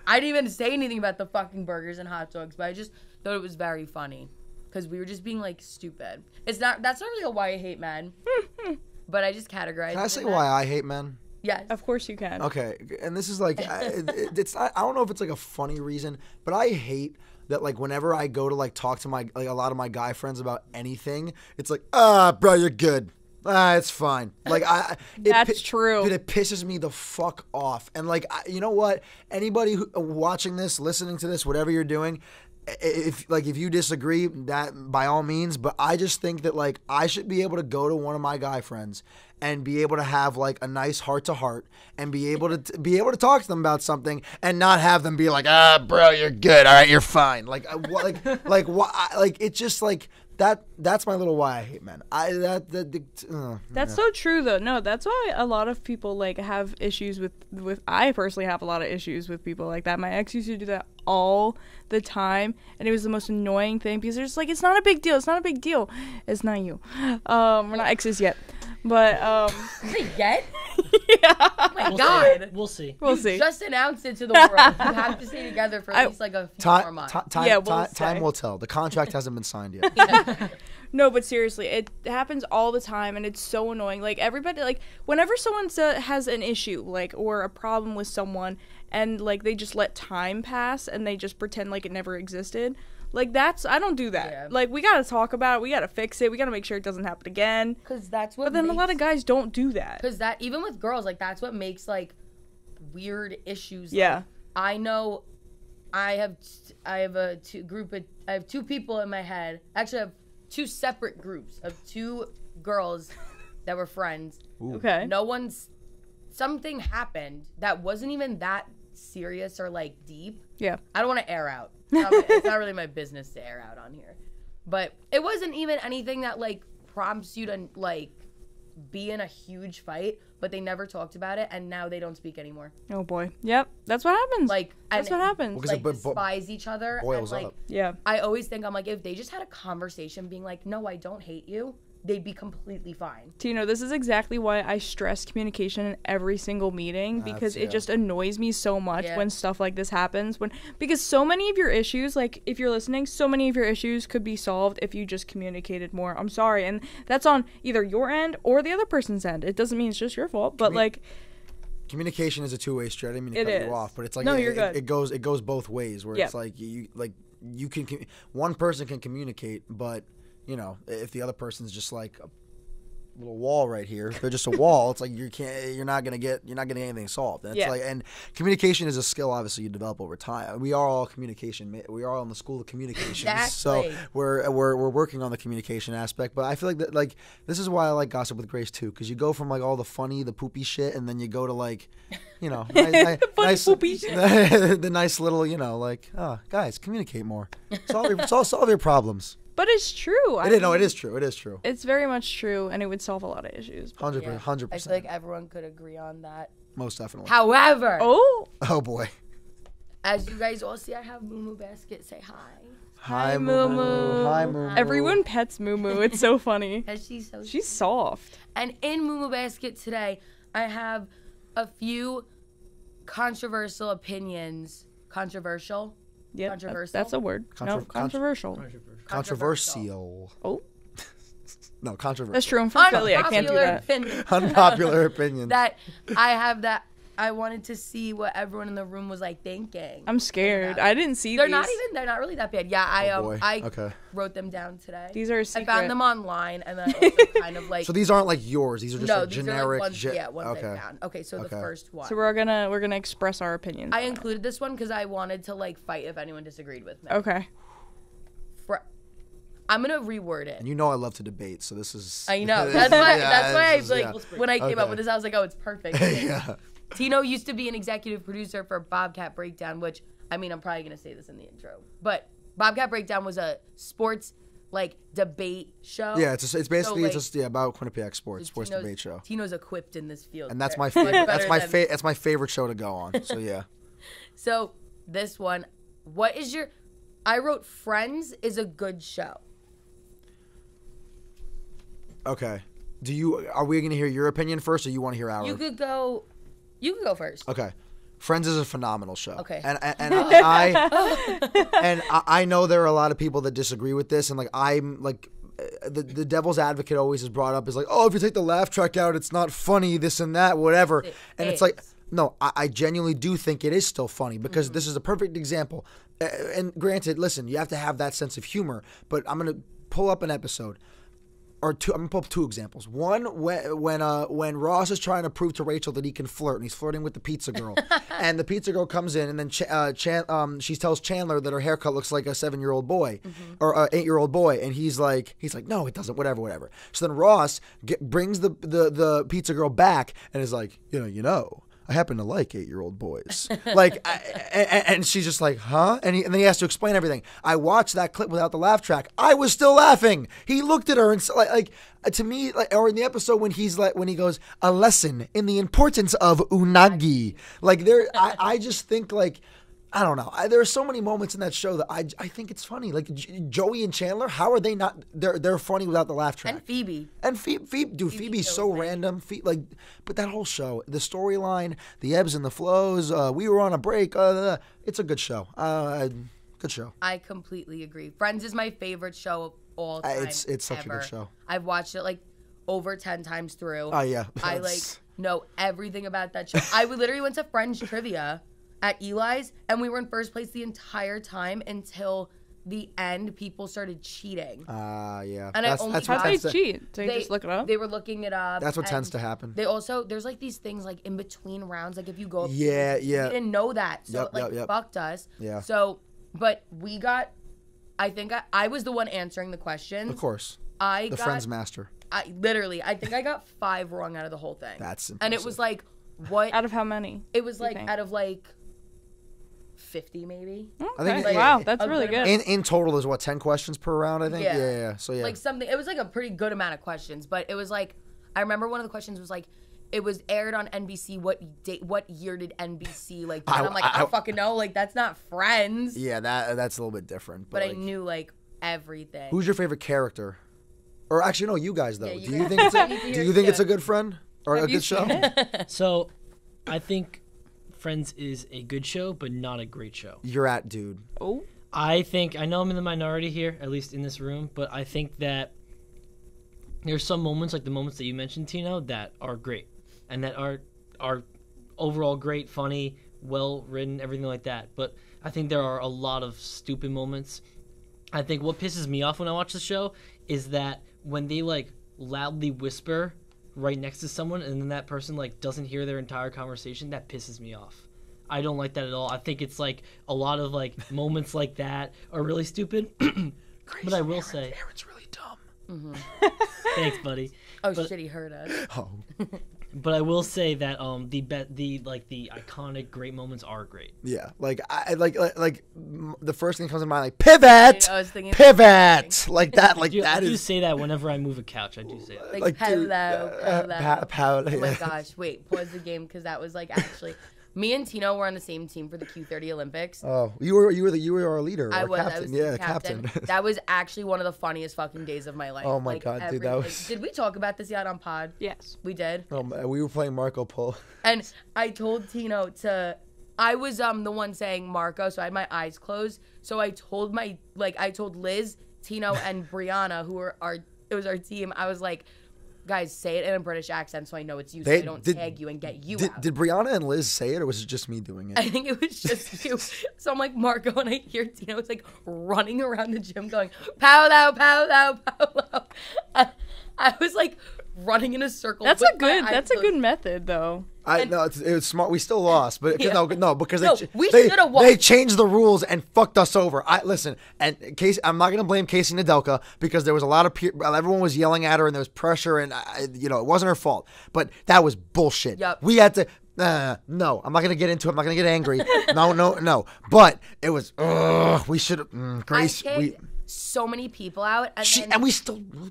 I didn't even say anything about the fucking burgers and hot dogs, but I just thought it was very funny because we were just being like stupid. That's not really a why I hate men, but I just categorized. Can I say why I hate men? Yes. Of course you can. Okay, and this is like, it's I don't know if it's like a funny reason, but I hate that like whenever I go to like talk to my like a lot of my guy friends about anything, it's like, bro, you're good. It's fine. Like That's true. Dude, it pisses me the fuck off. And like, you know what? Anybody who watching this, listening to this, whatever you're doing, if you disagree, that by all means. But I just think that like I should be able to go to one of my guy friends and be able to have like a nice heart to heart and be able to talk to them about something and not have them be like, bro, you're good. All right, you're fine. Like it's just like that. That's my little why I hate men. That's so true though. No, that's why a lot of people like have issues with I personally have a lot of issues with people like that. My ex used to do that all the time, and it was the most annoying thing because they're just like, it's not a big deal. It's not a big deal. It's not you. We're not exes yet. But Yet? yeah. Oh my God. We'll see. We'll see. Just announce it to the world. You have to stay together for at least like a few more months. Time will tell. The contract hasn't been signed yet. No, but seriously, it happens all the time, and it's so annoying. Like everybody, like whenever someone has an issue, like or a problem with someone, and like they just let time pass and they just pretend like it never existed. Like I don't do that. Yeah. Like we gotta talk about it. We gotta fix it. We gotta make sure it doesn't happen again. Because that's what. But then a lot of guys don't do that. Because that even with girls, like that's what makes like weird issues. Yeah. Like, I know. I have I have 2 people in my head. Actually, I have 2 separate groups of 2 girls that were friends. Ooh. Okay. Something happened that wasn't even that serious or like deep. Yeah. I don't want to air out. It's not really my business to air out on here. But it wasn't even anything that like prompts you to like be in a huge fight, but they never talked about it and now they don't speak anymore. Oh boy. Yep. That's what happens. Like that's what happens. Well, like despise each other and boils like up. Yeah. I always think I'm like if they just had a conversation being like, "No, I don't hate you." They'd be completely fine. Tino, this is exactly why I stress communication in every single meeting because it just annoys me so much when stuff like this happens. Because so many of your issues, like if you're listening, so many of your issues could be solved if you just communicated more. I'm sorry, and that's on either your end or the other person's end. It doesn't mean it's just your fault, but like communication is a two-way street. I didn't mean to cut you off, but it's like no, you're good. It goes both ways. Where it's like you can one person can communicate, but you know, if the other person's just like a little wall right here, they're just a wall. It's like you're not gonna get anything solved. And it's like, and communication is a skill obviously you develop over time. We are all we are all in the school of communication. Exactly. So we're working on the communication aspect. But I feel like that like this is why I like Gossip with Grace too, because you go from like all the funny, the poopy shit, and then you go to like, you know, nice poopy shit. the nice little, you know, like, oh guys, communicate more. Solve your problems. But it's true. It is true. It is true. It's very much true, and it would solve a lot of issues. 100%. I feel like everyone could agree on that. Most definitely. However, oh boy. As you guys all see, I have Moo Moo Basket. Say hi. Hi, Moo Moo. Hi, Moo Moo. Everyone pets Moo Moo. It's so funny. And she's soft. And in Moo Moo Basket today, I have a few controversial opinions. Controversial? Yeah, controversial. That's a word. Controversial. Controversial. Oh. No, controversial. That's true. I'm from Philly. I can't do that. Unpopular opinion. That I have that. I wanted to see what everyone in the room was like thinking. I'm scared. I didn't see they're these. They're not really that bad. Yeah, I okay. wrote them down today. These are a secret. I found them online and then I also kind of like. So these aren't like yours. These are just like these generic. are like ones I found. Okay, so the first one. So we're gonna express our opinions. I included this one because I wanted to like fight if anyone disagreed with me. Okay. I'm gonna reword it. And you know I love to debate, so this is. I know. That's why I like when I came up with this, I was like, oh, it's perfect. Yeah. Tino used to be an executive producer for Bobcat Breakdown, which, I mean, I'm probably going to say this in the intro, but Bobcat Breakdown was a sports like debate show. Yeah, it's basically like, it's just about Quinnipiac sports debate show. Tino's equipped in this field, and that's my favorite. That's my favorite show to go on. So yeah. So this one, what is your? I wrote Friends is a good show. Okay. Are we going to hear your opinion first, or you want to hear ours? You could go first. Okay. Friends is a phenomenal show. Okay. And I know there are a lot of people that disagree with this, and like I'm like the devil's advocate always is brought up is like, oh, if you take the laugh track out, it's not funny, this and that, whatever. It's like, no, I genuinely do think it is still funny because this is a perfect example. And granted, listen, you have to have that sense of humor, but I'm gonna pull up an episode. Or two, I'm gonna pull up two examples. One, when Ross is trying to prove to Rachel that he can flirt, and he's flirting with the pizza girl, and the pizza girl comes in, and then she tells Chandler that her haircut looks like a 7-year-old boy or an 8-year-old boy, and he's like, no, it doesn't, whatever. So then Ross brings the pizza girl back, and is like, you know. I happen to like 8-year-old boys. And she's just like, huh? And then he has to explain everything. I watched that clip without the laugh track. I was still laughing. He looked at her and to me, or in the episode when he goes, a lesson in the importance of unagi. I just think I don't know. There are so many moments in that show that I think it's funny. Like Joey and Chandler, how are they not? They're funny without the laugh track. And Phoebe's so random. But that whole show, the storyline, the ebbs and the flows. We were on a break. It's a good show. Good show. I completely agree. Friends is my favorite show of all time. It's such a good show. I've watched it over 10 times through. Oh yeah. I know everything about that show. I literally went to Friends trivia at Eli's, and we were in first place the entire time until the end. People started cheating. Yeah. And how'd they cheat? They just look it up? They were looking it up. That's what tends to happen. There's these things in between rounds, if you go up. Yeah. We didn't know that, so yep. fucked us. Yeah. So, but we got. I think I was the one answering the questions. Of course. Friends master. I think I got 5 wrong out of the whole thing. That's impressive. And it was what? Out of how many? It was out of 50 maybe. Okay. I think wow, that's really good. In total, there's 10 questions per round, I think. Yeah. So yeah. It was a pretty good amount of questions, but it was I remember one of the questions was it was aired on NBC. What year did NBC and I'm I don't fucking know. That's not Friends. Yeah, that's a little bit different. But I knew everything. Who's your favorite character? Or actually, no, you guys though. Yeah, do you think it's a good friend or a good show? So, I think Friends is a good show, but not a great show. You're at, dude. Oh. I know I'm in the minority here, at least in this room, but I think that there's some moments, like the moments that you mentioned, Tino, that are great. And that are overall great, funny, well written, everything like that. But I think there are a lot of stupid moments. I think what pisses me off when I watch the show is that when they loudly whisper right next to someone and then that person doesn't hear their entire conversation, that pisses me off. I don't like that at all. I think it's a lot of moments like that are really stupid. But I will say Aaron's really dumb. Mm-hmm. Thanks, buddy. Shit, he heard us. Oh. But I will say that the iconic great moments are great. Yeah, the first thing that comes to mind pivot, Dude, I was thinking pivot, like that, Dude, that I do is. say that whenever I move a couch. I do say that. Hello. Paolo. Oh my gosh! Wait, pause the game because that was actually. Me and Tino were on the same team for the Q30 Olympics. Oh, you were our leader. I was. Captain. I was yeah, captain. That was actually one of the funniest fucking days of my life. Oh my god, dude, that was. Did we talk about this yet on pod? Yes, we did. Oh, we were playing Marco Polo. And I told Tino to. I was the one saying Marco, so I had my eyes closed. So I told I told Liz, Tino, and Brianna, who were it was our team. I was like, guys, say it in a British accent so I know it's you, so I don't tag you and get you out. Did Brianna and Liz say it, or was it just me doing it? I think it was just you. So I'm like, Marco, and I hear Tino was running around the gym going, Paolo, Paolo, Paolo. I was running in a circle. That's a good method, though. It was smart. We still lost, but because we should have won. They changed the rules and fucked us over. Listen, and Casey, I'm not gonna blame Casey Nadelka because there was a lot of everyone was yelling at her and there was pressure and it wasn't her fault, but that was bullshit. Yep. We had to. No, I'm not gonna get into it. I'm not gonna get angry. No. But it was. We should. Grace. so many people out, and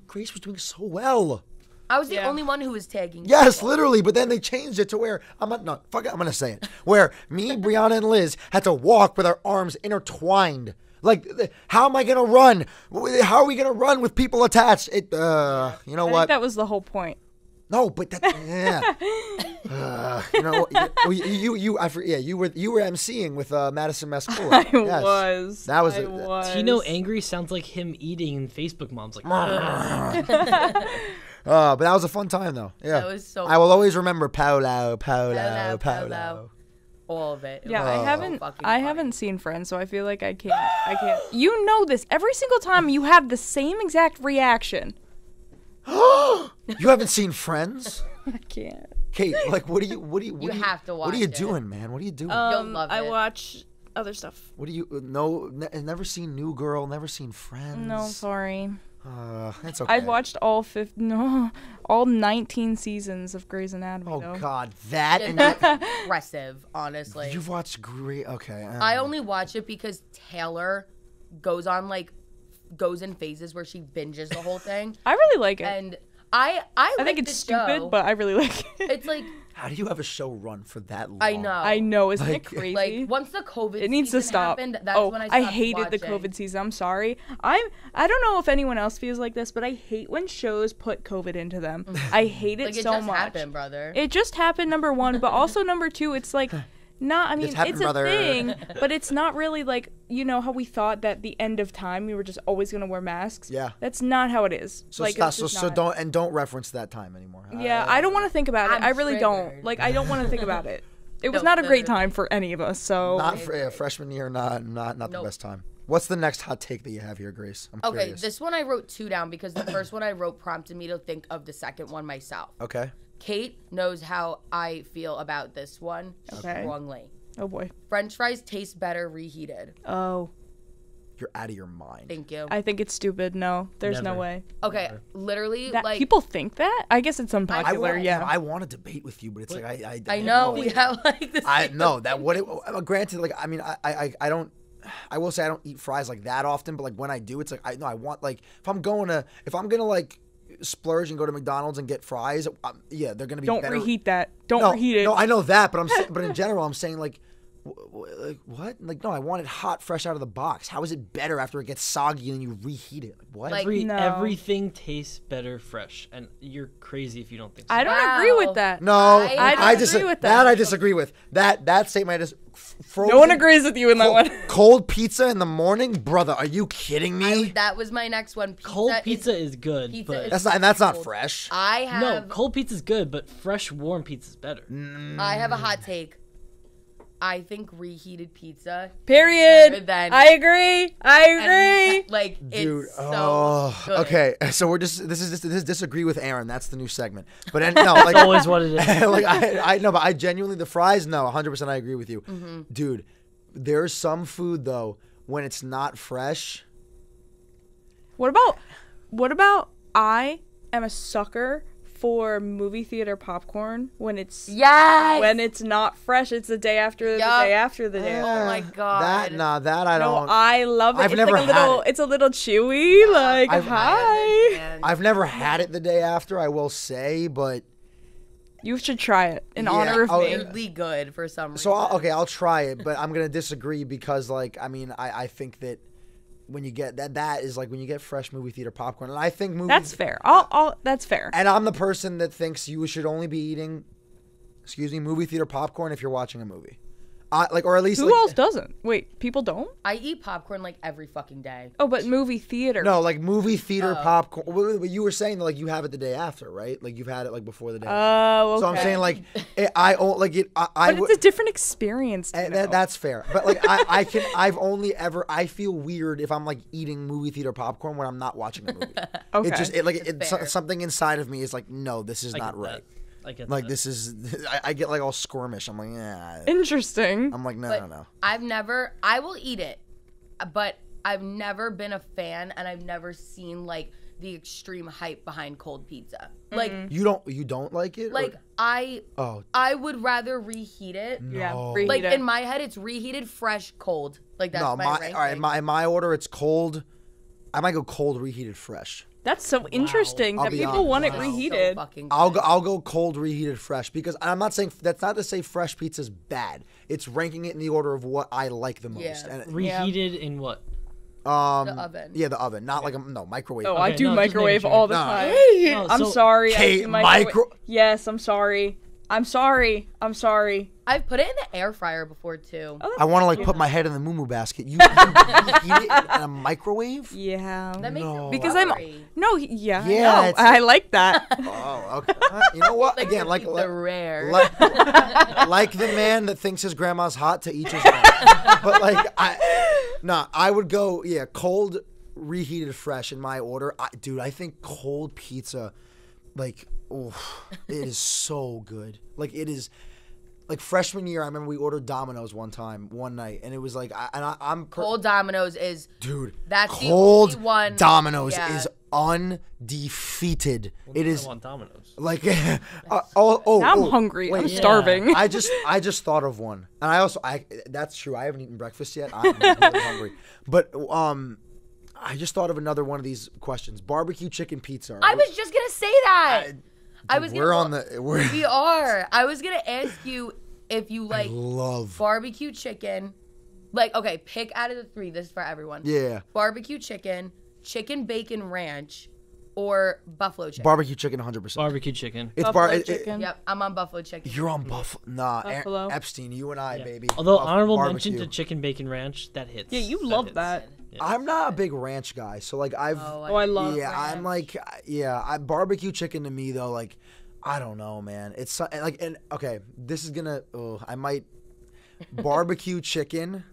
Grace was doing so well. I was the only one who was tagging. Yes, people. literally, but then they changed it to where I'm gonna say it. Where me, Brianna, and Liz had to walk with our arms intertwined. Like, how am I gonna run? How are we gonna run with people attached? You know I what? think that was the whole point. No, but that you know, you were emceeing with Madison Mascola. I was. That was I was. Tino angry sounds like him eating in Facebook moms. Like, but that was a fun time though. Yeah, that was so. I will always remember Paolo. All of it. Yeah, I haven't seen Friends, so I feel like I can't. You know this. Every single time you have the same exact reaction. You haven't seen Friends? I can't. Kate, like, what have to watch. What are you it. doing, man? What are you doing? You'll love it. I watch other stuff. What do you never seen New Girl, never seen Friends? No, sorry. It's okay. I've watched all 19 seasons of Grey's Anatomy. Oh though. God, that and Impressive, honestly. you've watched great. Okay, I only watch it because Taylor goes in phases where she binges the whole thing. I really like it. And I think it's stupid, but I really like it. it's like how do you have a show run for that long? I know, isn't it crazy? Like once the COVID it needs to season stop. happened, that's when I stopped hated the watching. COVID season. I'm sorry. I don't know if anyone else feels like this, but I hate when shows put COVID into them. I hate it Like, it so just much. happened, brother. It just happened, number one, but also number two, it's like not. I mean, happened, it's a brother. thing, but it's not really like how we thought that the end of time we were just always gonna wear masks. Yeah. That's not how it is. So like, stop, it's so just so not. don't reference that time anymore. Yeah, I don't want to think about it. I'm I really don't. triggered. Like, I don't want to think about it. It was No, not a great literally. time for any of us. So Not for freshman year, not the Nope. best time. What's the next hot take that you have here, Grace? I'm Okay, curious. this one I wrote 2 down because the first one I wrote prompted me to think of the second one myself. Okay. Kate knows how I feel about this one Okay. strongly. oh boy. French fries taste better reheated. Oh, You're out of your mind. Thank you. I think it's stupid. No, there's no Never. way. Okay, Never. literally, That like people think that? I guess it's unpopular. I want to debate with you, but it's like I don't know we have like this. I know that what it. Granted, like I mean, I don't. I will say I don't eat fries like that often, but like when I do, it's like I want like if I'm gonna like splurge and go to McDonald's and get fries, yeah, they're gonna be. Don't better. reheat that. Don't reheat it. No, I know that, but but in general, I'm saying like. Like what? Like no, I want it hot, fresh out of the box. How is it better after it gets soggy and you reheat it? Like what? Like, No. Everything tastes better fresh, and you're crazy if you don't think so. I don't Wow. agree with that. no, I don't agree with that. I disagree with that statement. I just frozen, No one agrees with you in that one. Cold pizza in the morning, brother. Are you kidding me? That was my next one. Cold pizza is good, pizza but is- That's not cold. fresh. I have no, cold pizza's good, but fresh, warm pizza's better. I have a hot take. I think reheated pizza. Period. better than- I agree. I agree. And, like Dude, it's so good. okay. So we're this is disagree with Aaron. That's the new segment. But no, like That's always what it is. like I know, but I genuinely the fries. No, 100%. I agree with you, dude. There's some food though when it's not fresh. What about I am a sucker for movie theater popcorn when it's not fresh. It's the day after the day after the day. Oh my god. That I No, don't. I love it. I've it's never like a had little. it. It's a little chewy. Like hi. I've never had it the day after. I will say, but You should try it in Yeah, honor of I'll- me. Weirdly good for some reason. so I'll try it. But I'm gonna disagree because like I mean I think that. When you get that is like when you get fresh movie theater popcorn, and I think movies. That's fair. That's fair. And I'm the person that thinks you should only be eating, movie theater popcorn if you're watching a movie. Or at least Who like, else doesn't? Wait, people don't? I eat popcorn like every fucking day. Oh, but movie theater. No, like movie theater popcorn. What you were saying like you have it the day after, right? Like you've had it like before the day. Oh, okay. So I'm saying like But it's a different experience. That's fair. But like I feel weird if I'm like eating movie theater popcorn when I'm not watching a movie. Okay. Something inside of me is like, no, this is I not get right. that. I get Like that. this is, I get like all squirmish. I'm like, yeah. Interesting. I'm like, no, But no. I will eat it, but I've never been a fan, and I've never seen like the extreme hype behind cold pizza. Like, You don't like it? like I would rather reheat it. Yeah. No. Reheat Like it. in my head, it's reheated, fresh, cold. Like that's no, my my ranking. all right. In my order, it's cold, I might go cold, reheated, fresh. That's so interesting I'll that be people want it honest. reheated. So fucking I'll good. go cold, reheated, fresh because I'm not saying that's not to say fresh pizza's bad. It's ranking it in the order of what I like the most. Yeah. And, Reheated in what? The oven. Yeah, the oven, not like microwave. Oh, I Okay, do no, just microwave making all sure. the time. No, I'm so- sorry. I Okay, do microwave. micro- Yes, I'm sorry. I'm sorry. I'm sorry. I've put it in the air fryer before too. Oh, I want to like put my head in the moo basket. You reheat it in a microwave? Yeah. That makes No. it Because I'm rubbery. no, yeah, Yeah, I know. it's- I like that. Oh, okay. You know what? Again, like the rare. like the man that thinks his grandma's hot, to each his own. But like I would go cold, reheated, fresh in my order. Dude, I think cold pizza, like, it is so good. Like it is. Like freshman year, I remember we ordered Domino's one night, and it was like, Cold Domino's is dude. that's cold the only one. Domino's Yeah. is undefeated. It is I want Domino's. like, Now I'm hungry. I'm wait. starving. I just thought of one, and that's true. I haven't eaten breakfast yet. I'm really hungry, but I just thought of another one of these questions: barbecue chicken pizza. I was just gonna say that. We are. I was gonna ask you if you like love barbecue chicken. Like, okay, pick out of the three. This is for everyone. Yeah. Barbecue chicken, chicken bacon ranch, or buffalo chicken. Barbecue chicken, 100%. Barbecue chicken. It's Buffalo chicken. Yep, I'm on buffalo chicken. You're on buffalo. Nah, Buffalo. Epstein, you and I, Yeah. baby. Although Buff- honorable barbecue. mention to chicken bacon ranch, that hits. Yeah, you love hits. that. Yeah. I'm not a big ranch guy, so like Oh, I love Yeah, ranch. I'm like, barbecue chicken to me though, like, I don't know, man. It's like, and okay, this is gonna, I might barbecue chicken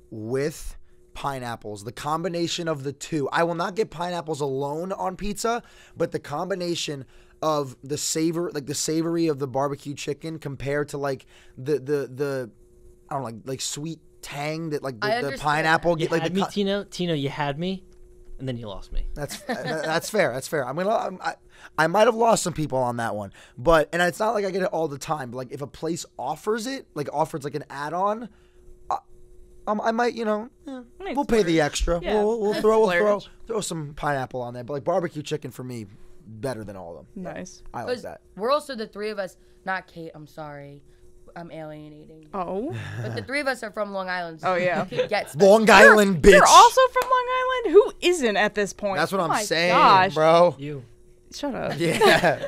with pineapples. The combination of the two. I will not get pineapples alone on pizza, but the combination of the savory of the barbecue chicken compared to like the I don't know, like sweet tang that like I the understand pineapple You get like had the me, Tino. Tino, you had me, and then you lost me. That's fair. That's fair. I might have lost some people on that one, but and it's not like I get it all the time. But like if a place offers it, like offers like an add-on, I might, we'll pay the extra. Yeah. We'll Splurge. throw some pineapple on there. But like barbecue chicken for me, better than all of them. Nice. I like 'Cause that. we're also the three of us. Not Kate. I'm sorry. I'm alienating. Oh. But the three of us are from Long Island. So Oh, yeah. we could get special. Long Island, bitch. You're also from Long Island? Who isn't at this point? That's what Oh I'm my saying, gosh. bro. You. Shut up. Yeah,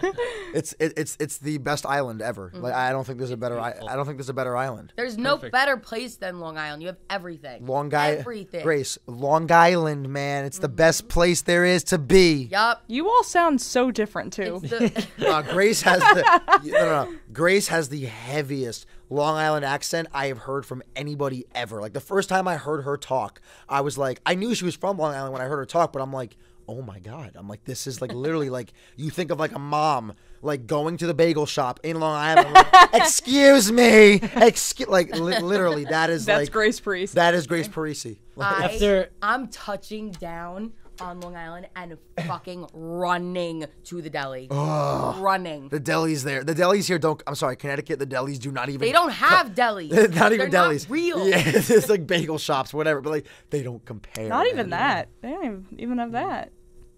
it's the best island ever. Like I don't think there's a better. I don't think there's a better island. There's no Perfect. better place than Long Island. You have everything. Everything. Grace, Long Island, man. It's the best place there is to be. Yup. You all sound so different too. It's the, Grace has the no. Grace has the heaviest Long Island accent I have heard from anybody ever. Like the first time I heard her talk, I was like, I knew she was from Long Island when I heard her talk, but I'm like, oh my God. I'm like, this is like literally like you think of like a mom like going to the bagel shop in Long Island. Like, excuse me. Literally, that is That's like Grace Priest. that is Grace Parisi. Like, After- I'm touching down on Long Island and fucking running to the deli. Running. the delis there. The delis here don't. I'm sorry, Connecticut. The delis do not even. They don't have delis. Not even They're delis. Not real. Yeah, it's like bagel shops, whatever. But like, they don't compare. Not even man. that. They don't even have that.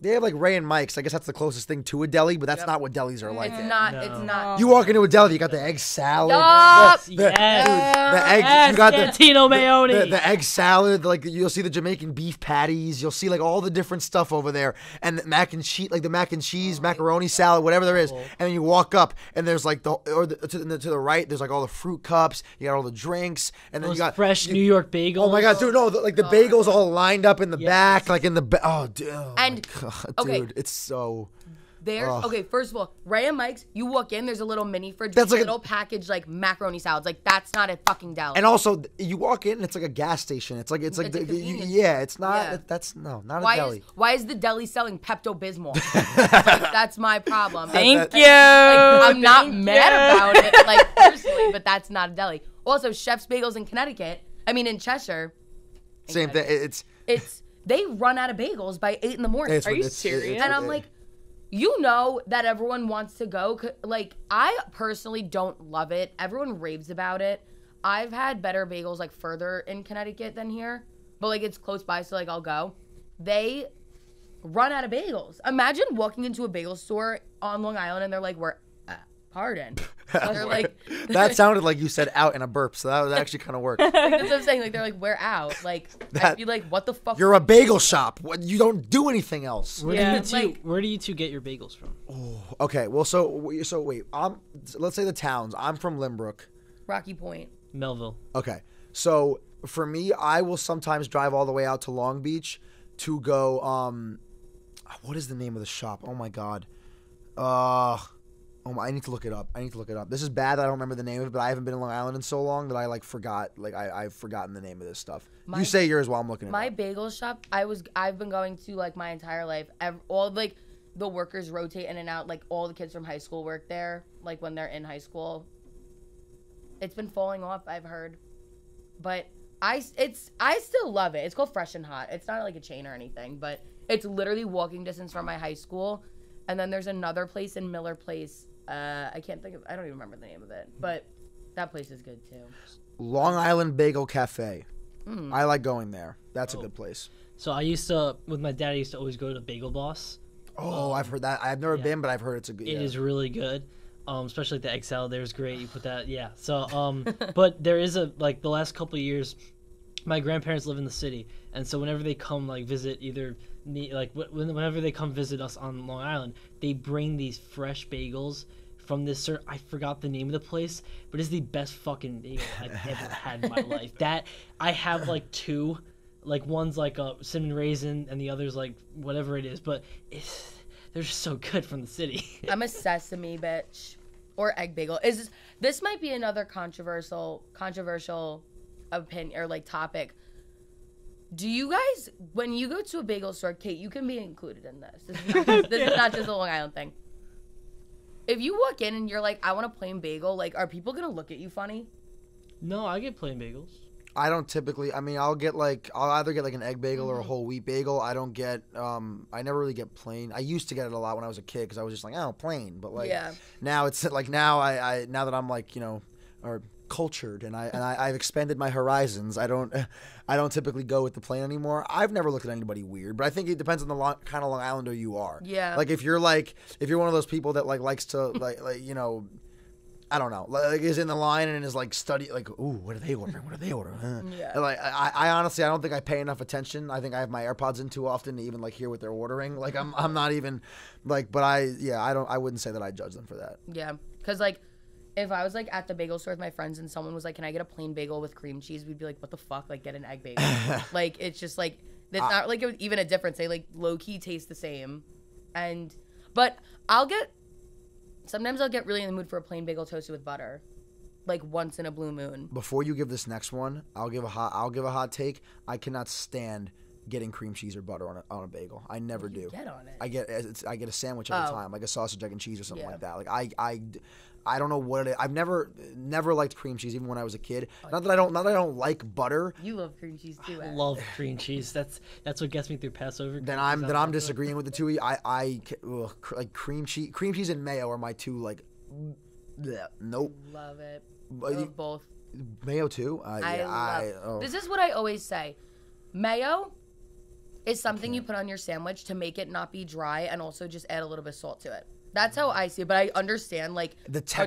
They have like Ray and Mike's. I guess that's the closest thing to a deli, but that's not what delis are like. It's not. It's not. You walk into a deli, you got the egg salad. Yup. The Yes. egg. Yes, You got Santino Mayoni. the egg salad. Like you'll see the Jamaican beef patties. You'll see like all the different stuff over there, and the mac and cheese, like the mac and cheese, macaroni salad, whatever there is. And then you walk up, and there's like to the right, there's like all the fruit cups. You got all the drinks, and then Those you got fresh New York bagels. Oh my God, dude! No, the bagels all lined up in the back, like in the oh, dude. Oh And- my God, okay. dude, it's so. There's okay. First of all, Ray and Mike's. You walk in. There's a little mini fridge. That's With like a- little package like macaroni salads. Like that's not a fucking deli. And also, you walk in, and it's like a gas station. It's like It's a convenience yeah. It's not. Yeah. That's not a why deli. why is the deli selling Pepto Bismol? That's my problem. Thank you. I'm not Thank mad you. about it, like personally, but that's not a deli. Also, Chef's Bagels in Connecticut. I mean, in Cheshire. Same thing. It's they run out of bagels by 8 in the morning. It's Are you it's- serious? And I'm like, you know that everyone wants to go. Like, I personally don't love it. Everyone raves about it. I've had better bagels like further in Connecticut than here, but like it's close by, so like I'll go. They run out of bagels. Imagine walking into a bagel store on Long Island and they're like, we're, pardon. They're like, that sounded like you said out in a burp, so that actually kind of worked. like, that's what I'm saying. Like, they're like, we're out. Like, I'd be like, what the fuck? You're a bagel shop. What, you don't do anything else. Where do you two get your bagels from? Oh, okay, well, so wait. Let's say the towns. I'm from Limbrook. Rocky Point. Melville. Okay, so for me, I will sometimes drive all the way out to Long Beach to go. What is the name of the shop? Oh my god. I need to look it up. This is bad that I don't remember the name of it, but I haven't been in Long Island in so long that I forgot. I've forgotten the name of this stuff. You say yours while I'm looking at it. My bagel shop, I've been going to like my entire life. All like the workers rotate in and out. Like all the kids from high school work there. Like when they're in high school. It's been falling off, I've heard, but I still love it. It's called Fresh and Hot. It's not like a chain or anything, but it's literally walking distance from my high school. And then there's another place in Miller Place. I don't even remember the name of it, but that place is good too. Long Island Bagel Cafe. I like going there. That's a good place. So with my dad, I used to always go to Bagel Boss. Oh, I've heard that. I've never been, but I've heard it's a good. It is really good. Especially the egg salad there is great. You put that, yeah. So, but there is the last couple of years, my grandparents live in the city, and so whenever they come visit either me, whenever they come visit us on Long Island, they bring these fresh bagels from this I forgot the name of the place, but it's the best fucking bagel I've ever had in my life. That I have two, one's a cinnamon raisin and the other's whatever it is, but they're just so good from the city. I'm a sesame bitch or egg bagel. This might be another controversial opinion or topic. Do you guys, when you go to a bagel store, Kate, you can be included in this. This is not just a Long Island thing. If you walk in and you're like, I want a plain bagel, are people gonna look at you funny? No, I get plain bagels. I don't typically. I'll either get an egg bagel or a whole wheat bagel. I don't get. I never really get plain. I used to get it a lot when I was a kid because I was just plain. But now it's now now that I'm or cultured and I've expanded my horizons. I don't typically go with the plain anymore. I've never looked at anybody weird, but I think it depends on the kind of Long Islander you are. Yeah. If you're one of those people that likes to I don't know, is in the line and is study ooh, what are they ordering? Yeah. I honestly, I don't think I pay enough attention. I think I have my AirPods in too often to even hear what they're ordering. I'm not even but I wouldn't say that I judge them for that. Yeah, because if I was at the bagel store with my friends and someone was can I get a plain bagel with cream cheese? We'd be like, what the fuck? Get an egg bagel. It's just it's not even a difference. They low key taste the same, but sometimes I'll get really in the mood for a plain bagel toasted with butter, once in a blue moon. Before you give this next one, I'll give a hot take. I cannot stand getting cream cheese or butter on a bagel. I never do. Get on it. I get a sandwich every time, a sausage, egg, and cheese or something like that. I don't know what it is. I've never liked cream cheese even when I was a kid. Not that I don't like butter. You love cream cheese too. I love cream cheese. That's what gets me through Passover. Then I'm disagreeing with the two. Cream cheese and mayo are my two nope. Love it. Love both. Mayo too. This is what I always say. Mayo is something you put on your sandwich to make it not be dry and also just add a little bit of salt to it. That's how I see it, but I understand a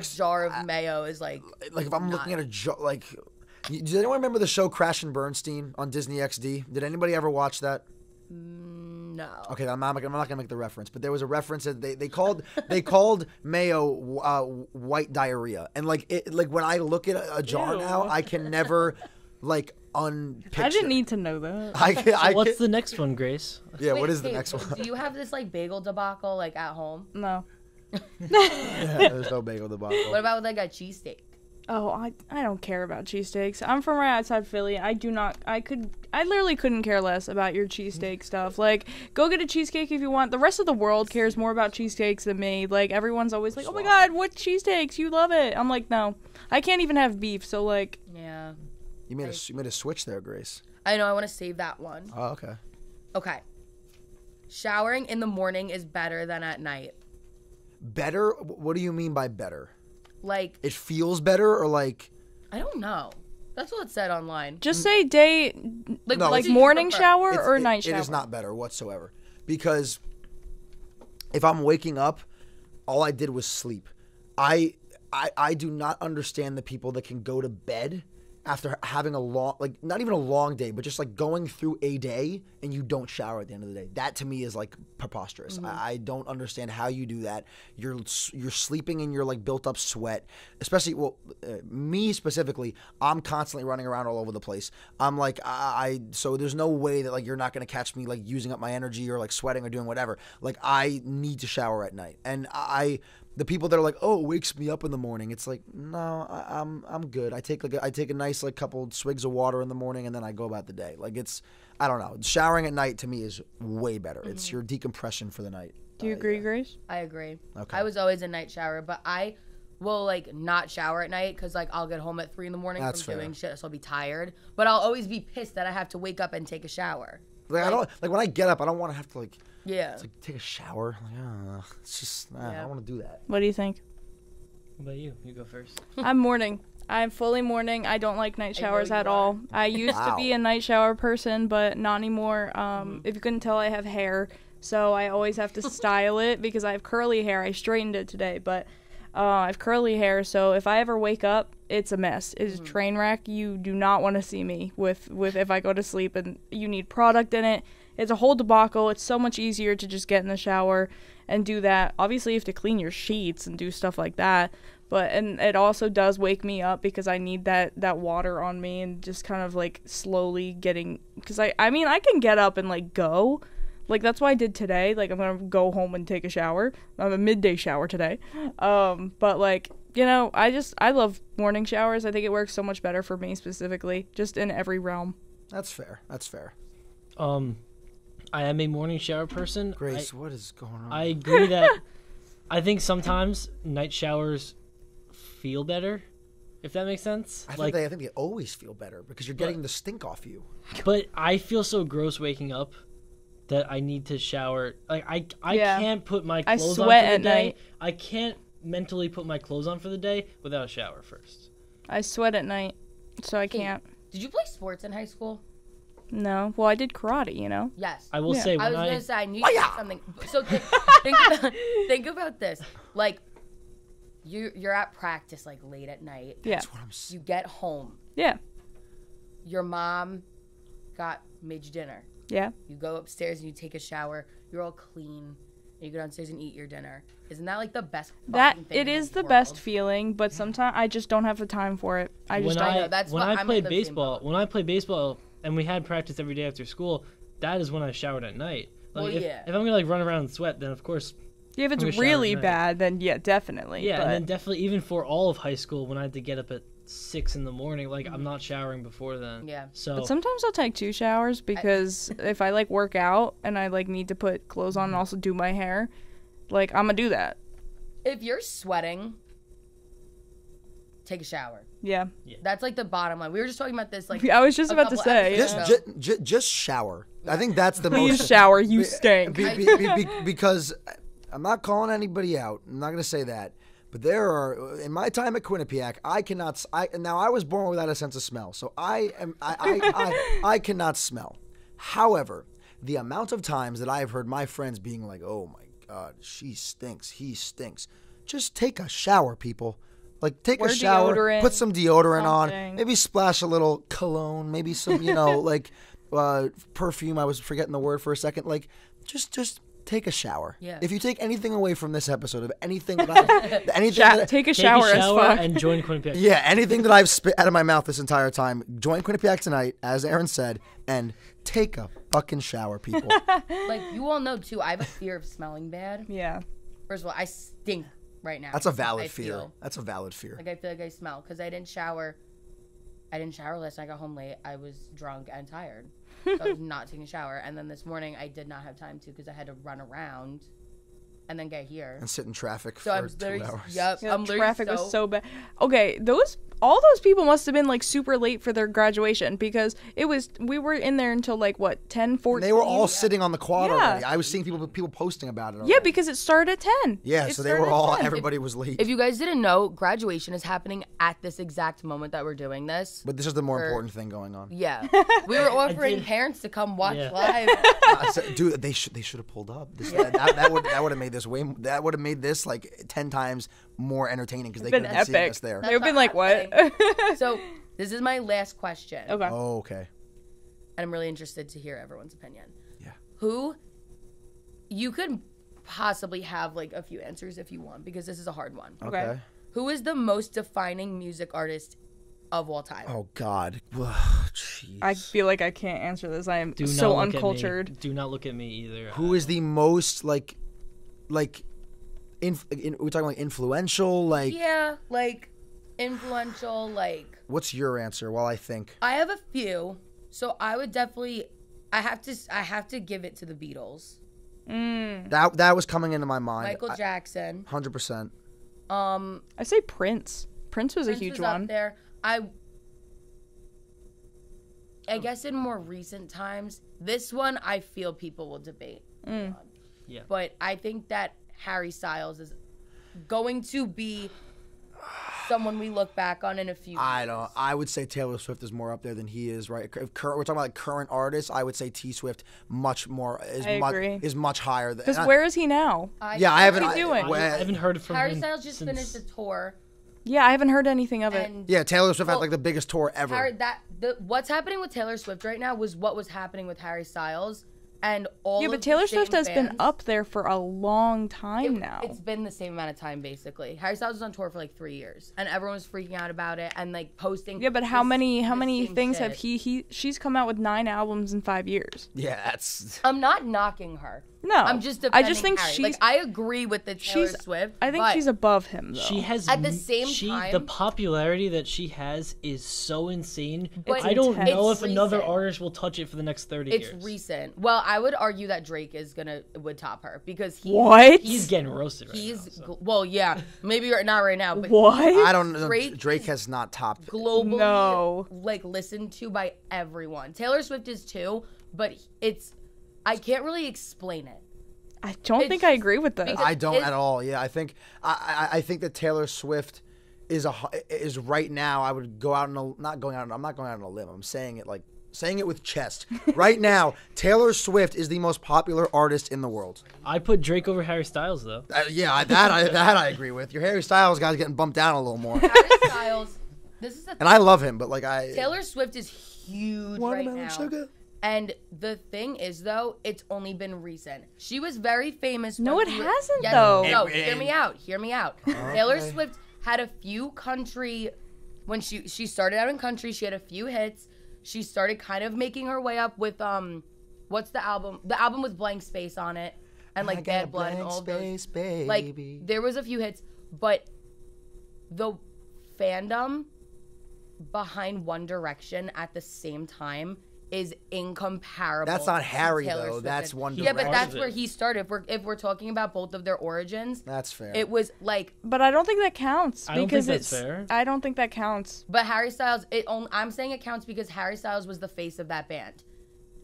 jar of mayo is if I'm looking at a jar does anyone remember the show Crash and Bernstein on Disney XD? Did anybody ever watch that? No. Okay, I'm not gonna make the reference, but there was a reference that they called mayo white diarrhea, and when I look at a jar now, I can never unpicture. I didn't need to know that. What's the next one, Grace? Yeah, what is the next one? Do you have this bagel debacle at home? No. There's no bagel debacle. What about with a cheesesteak? Oh, I don't care about cheesesteaks. I'm from right outside Philly. I literally couldn't care less about your cheesesteak stuff. Go get a cheesecake if you want. The rest of the world cares more about cheesesteaks than me. Everyone's always oh my god, what cheesesteaks? You love it. I'm no. I can't even have beef, so Yeah. You made a switch there, Grace. I know, I want to save that one. Oh, okay. Okay. Showering in the morning is better than at night. Better? What do you mean by better? It feels better or I don't know. That's what it said online. Just say day, morning shower or night shower. It is not better whatsoever. because if I'm waking up, all I did was sleep. I do not understand the people that can go to bed after having a long, like not even a long day, but just like going through a day and you don't shower at the end of the day. That to me is like preposterous. I don't understand how you do that. You're sleeping in your like built up sweat, especially me specifically. I'm constantly running around all over the place. I'm like so there's no way that like you're not gonna catch me like using up my energy or like sweating or doing whatever. Like I need to shower at night, and the people that are like, oh, it wakes me up in the morning. It's like, no, I'm good. I take a nice like couple swigs of water in the morning and then I go about the day. Like I don't know. Showering at night to me is way better. It's your decompression for the night. Do you agree, Grace? I agree. Okay. I was always a night shower, but I will like not shower at night because like I'll get home at 3 a.m. That's from doing fair. shit, so I'll be tired. But I'll always be pissed that I have to wake up and take a shower. Like I don't like when I get up, I don't want to have to like take a shower. Like, it's just I don't want to do that. What do you think? What about you? You go first. I'm morning. I'm fully morning. I don't like night showers at all. I used to be a night shower person, but not anymore. If you couldn't tell, I have hair, so I always have to style it because I have curly hair. I straightened it today, but I have curly hair, so if I ever wake up, it's a mess. It's a train wreck. You do not want to see me with if I go to sleep and you need product in it. It's a whole debacle. It's so much easier to just get in the shower and do that. Obviously, you have to clean your sheets and do stuff like that. And it also does wake me up because I need that water on me and just kind of like slowly getting, because I mean, I can get up and like go. Like that's what I did today. Like I'm going to go home and take a shower. I have a midday shower today. But like, you know, I love morning showers. I think it works so much better for me specifically, just in every realm. That's fair. That's fair. I am a morning shower person. Grace, what is going on? I agree that I think sometimes night showers feel better, if that makes sense. I think they always feel better because you're getting the stink off you. But I feel so gross waking up that I need to shower. Like I can't put my clothes on for the day. Night. I can't mentally put my clothes on for the day without a shower first. I sweat at night, so I can't. Did you play sports in high school? No. Well, I did karate, you know? Yes. I will say I when was going to say, I knew you did something. So think about this. Like, you're at practice, like, late at night. Yeah. You get home. Yeah. Your mom made you dinner. Yeah. You go upstairs and you take a shower. You're all clean. And you go downstairs and eat your dinner. Isn't that, like, the best fucking thing It is the world? best feeling, but sometimes I just don't have the time for it. I just don't. When I played baseball, and we had practice every day after school, that is when I showered at night. Like, if I'm gonna like run around and sweat, then of course. If it's really bad, then yeah, definitely. Yeah, and then definitely even for all of high school, when I had to get up at 6 a.m, like I'm not showering before then. Yeah. So. But sometimes I'll take 2 showers because if I like work out and I like need to put clothes on and also do my hair, like I'm gonna do that. If you're sweating, take a shower. Yeah. That's like the bottom line. We were just talking about this. Like I was just about to say. Just shower. I think that's the Please most. shower. You stink. Because I'm not calling anybody out. I'm not going to say that. But there are, in my time at Quinnipiac, now I was born without a sense of smell, so I cannot smell. However, the amount of times that I have heard my friends being like, "Oh my God, she stinks, he stinks," just take a shower, people. Like, take a shower, deodorant, put some deodorant something. on, maybe splash a little cologne, maybe some, like perfume. I was forgetting the word for a second. Like, just take a shower. Yeah. If you take anything away from this episode of anything that take a shower as fuck. And join Quinnipiac. Yeah, anything that I've spit out of my mouth this entire time, join Quinnipiac tonight, as Aaron said, and take a fucking shower, people. Like, you all know, too, I have a fear of smelling bad. Yeah. First of all, I stink right now. That's a valid fear. That's a valid fear. Like, I feel like I smell because I didn't shower. Last night. I got home late. I was drunk and tired. So I was not taking a shower. And then this morning, I did not have time to because I had to run around and then get here. And sit in traffic So for I'm 2 literally, hours. yep, Yeah, I'm literally traffic was so bad. Okay, all those people must have been like super late for their graduation because we were in there until like what 10, 14. And they were all sitting on the quad Yeah. already. I was seeing people posting about it. Yeah, already. because it started at 10. Yeah, It so they were started at all 10. everybody was late. If you guys didn't know, graduation is happening at this exact moment that we're doing this. But this is the more important thing going on. Yeah, we were offering did- parents to come watch Yeah. live. Dude, they should have pulled up. That would have made this like 10 times more entertaining because they Been could have seen epic. us there. They've been like, what? So this is my last question, Okay. Oh, okay. and I'm really interested to hear everyone's opinion. Yeah. Who you could possibly have like a few answers if you want, because this is a hard one. Okay. Who is the most defining music artist of all time? Oh God. Jeez. I feel like I can't answer this. I am Do not so look at me. uncultured. Do not look at me either. Who is the most we're talking like influential, like Yeah, like influential, like what's your answer while I think? I have a few. So I would definitely I have to give it to the Beatles. That was coming into my mind. Michael Jackson. 100%. I say Prince. Prince was a Prince huge was up one. there. I guess in more recent times, this one I feel people will debate. Yeah. But I think that Harry Styles is going to be someone we look back on in a few years. I would say Taylor Swift is more up there than he is, right? If we're talking about like current artists, I would say T Swift much more agree. is much higher than. Because where is he now? I haven't. What's he doing? I haven't heard from Harry him Styles just since... finished a tour, Yeah, I haven't heard anything of it. and Yeah, Taylor Swift had like the biggest tour ever. what's happening with Taylor Swift right now was what was happening with Harry Styles, and all. Yeah, of but the Taylor same Swift has been fans- up there for a long time now. It's been the same amount of time, basically. Harry Styles was on tour for like 3 years, and everyone was freaking out about it and like posting. Yeah, but how the many same things shit. have she's come out with 9 albums in 5 years. Yeah, that's. I'm not knocking her. No. I'm just. I just defending think Harry. she's like I agree with the Taylor Swift. I think but she's above him though. She has At the same the time- popularity that she has is so insane. But I don't intense. know It's if another recent. artist will touch it for the next 30 It's years. recent. Well, I would argue that Drake would top her because What? He's getting roasted right he's now. So. well, yeah, maybe not right now, but What? I don't know. Drake Drake has not topped. globally No. like listened to by everyone. Taylor Swift is too, but I can't really explain it. I don't It's think I agree with this. because- I don't It's- at all. Yeah, I think I think that Taylor Swift is right now. I would go out I'm not going out on a limb. I'm saying it with chest. Right now, Taylor Swift is the most popular artist in the world. I put Drake over Harry Styles though. That I agree with. Your Harry Styles guy's getting bumped down a little more, Harry Styles. This is the and I love him, but like Taylor Swift is huge right Watermelon now. sugar. And the thing is, though, it's only been recent. She was very famous. No, when it she was- hasn't, Yes, though. No, It- hear me out. Hear me out. Taylor Swift had a few country when she started out in country. She had a few hits. She started kind of making her way up with what's the album? The album with Blank Space on it, and like Bad Blood and all of those. baby. Like there was a few hits, but the fandom behind One Direction at the same time is incomparable. That's not to Harry, Taylor though. Swift. That's One Yeah, but Direction. that's where he started. If we're talking about both of their origins, That's fair. it was like. But I don't think that counts I don't because think that's it's. fair. I don't think that counts. But Harry Styles, I'm saying it counts because Harry Styles was the face of that band,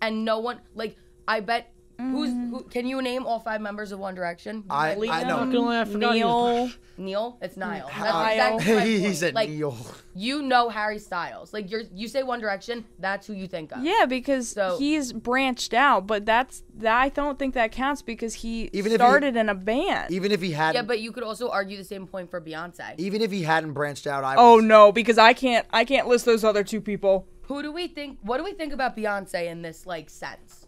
and no one like. I bet. Who? Can you name all 5 members of One Direction? I know. Not gonna lie, I forgot he was- Neil. Neil. It's Niall. Niall. That's exactly my He point. said like, Neil. You know Harry Styles. Like you say One Direction, that's who you think of. Yeah, because So- he's branched out, but I don't think that counts because he Even if he- started in a band. Even if he hadn't, Yeah, but you could also argue the same point for Beyonce. even if he hadn't branched out, Oh no, because I can't list those other 2 people. Who do we think? What do we think about Beyonce in this like sense?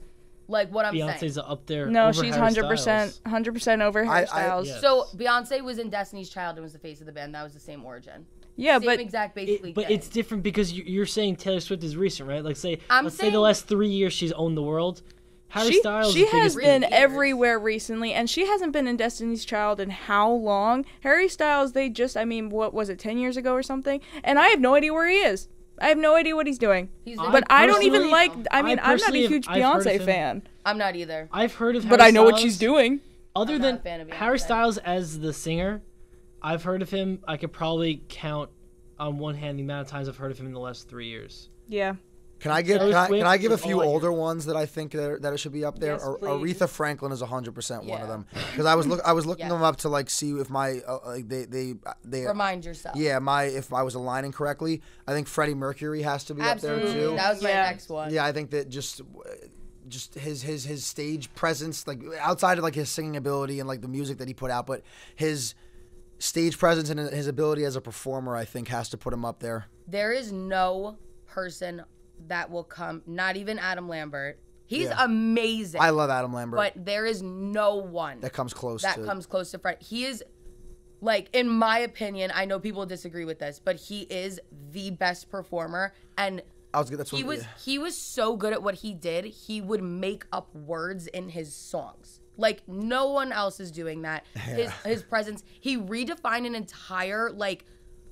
Like what I'm Beyonce's saying. up there. No, over she's Harry 100% Styles. 100% over Harry I- Styles. yeah. So Beyonce was in Destiny's Child and was the face of the band. That was the same origin. Yeah, Same but exact basically. But thing. it's different because you're saying Taylor Swift is recent, right? Like I'm let's say the saying- last 3 years she's owned the world. Harry she Styles she is has biggest been years. everywhere recently, and she hasn't been in Destiny's Child in how long? Harry Styles, what was it, 10 years ago or something? And I have no idea where he is. I have no idea what he's doing. He's But I don't even personally- like. I mean, I'm not a personally huge I've heard of Beyonce him. fan, I'm not either. I've heard of but Harry I know what Styles. she's doing. Other I'm than not a fan of Harry Beyonce. Styles as the singer, I've heard of him. I could probably count on one hand the amount of times I've heard of him in the last 3 years. Yeah. Can I give Taylor can I give a Swift is few all I hear. older ones that I think that it should be up there? Yes, please. Aretha Franklin is 100% one Yeah. of them because I was looking Yes. them up to like see if my like they Remind yourself. yeah if I was aligning correctly. I think Freddie Mercury has to be up there Absolutely. too. That was my Yeah. next one. Yeah, I think that just his stage presence, like outside of like his singing ability and like the music that he put out, but his stage presence and his ability as a performer, I think, has to put him up there. There is no person that will come, not even Adam Lambert. He's Yeah. amazing. I love Adam Lambert. But there is no one that comes close that to comes close to Fred. He is, like, in my opinion, I know people disagree with this, but he is the best performer. And he was so good at what he did, he would make up words in his songs. Like, no one else is doing that. His presence, he redefined an entire, like,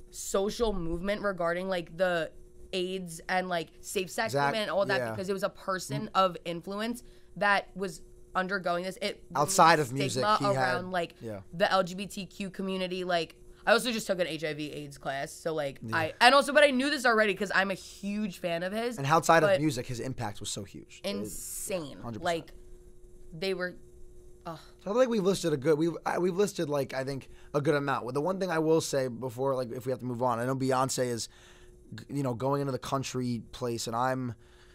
social movement regarding, like, the AIDS and, like, safe sex movement and all that yeah. because it was a person of influence that was undergoing this. It Outside of stigma music, he around, had- like, yeah. the LGBTQ community. Like, I also just took an HIV/AIDS class, so, like, but I knew this already because I'm a huge fan of his. And outside of but music, his impact was so huge. insane. 100%. Like, they were. So I think we've listed like I think a good amount. Well, the one thing I will say before, like, if we have to move on, I know Beyonce is, going into the country place, and I'm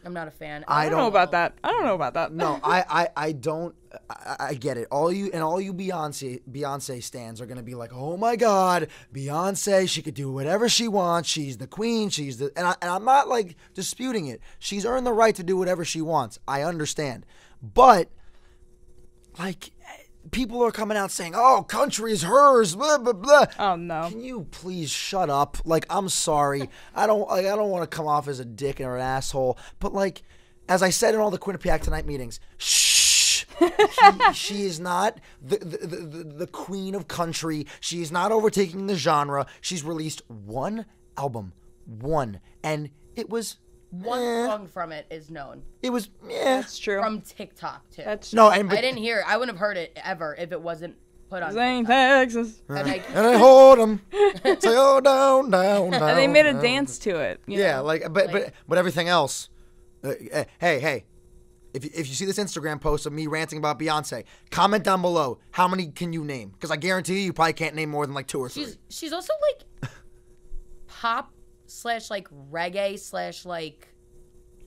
not a fan. I don't know about that. I don't know about that. No, I don't. I get it. All you Beyonce stans are gonna be like, oh my God, Beyonce, she could do whatever she wants. She's the queen. And I'm not like disputing it. She's earned the right to do whatever she wants. I understand, but like, people are coming out saying, oh, country is hers, blah blah blah. Oh no. Can you please shut up? Like, I'm sorry. I don't want to come off as a dick or an asshole, but like, as I said in all the Quinnipiac Tonight meetings, shh. She is not the queen of country. She is not overtaking the genre. She's released one album, and it was One song from it is known. It was That's true. From TikTok, too. That's no, I didn't hear it. I wouldn't have heard it ever if it wasn't put on Zane, TikTok. Texas. And I, and I hold them, say oh down, down, down. And they made a down. dance to it. you Yeah, know? like, but everything else. Hey, if you see this Instagram post of me ranting about Beyonce, comment down below. How many can you name? Because I guarantee you probably can't name more than like 2 or 3. she's also like pop / like reggae / like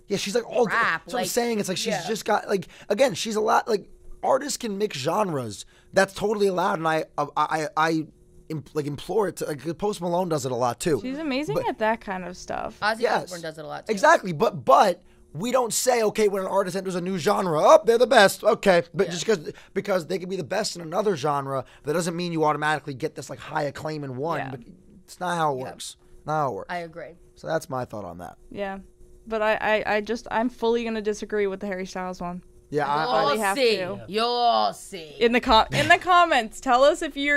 Yeah, she's like all. rap, That's what I'm like, saying. It's like she's yeah. just got like, again, she's a lot like, artists can mix genres. That's totally allowed, and I implore it to. Like, Post Malone does it a lot too. She's amazing But- at that kind of stuff. Ozzy Yes. Osbourne does it a lot too. Exactly, but we don't say, okay, when an artist enters a new genre, oh, they're the best. Okay, but just because they could be the best in another genre, that doesn't mean you automatically get this like high acclaim in one. Yeah. But it's not how it works. Not how it works. I agree. So that's my thought on that. Yeah. But I'm fully gonna disagree with the Harry Styles one. Yeah, Probably You'll have see. to. You'll see. In the comments, tell us if you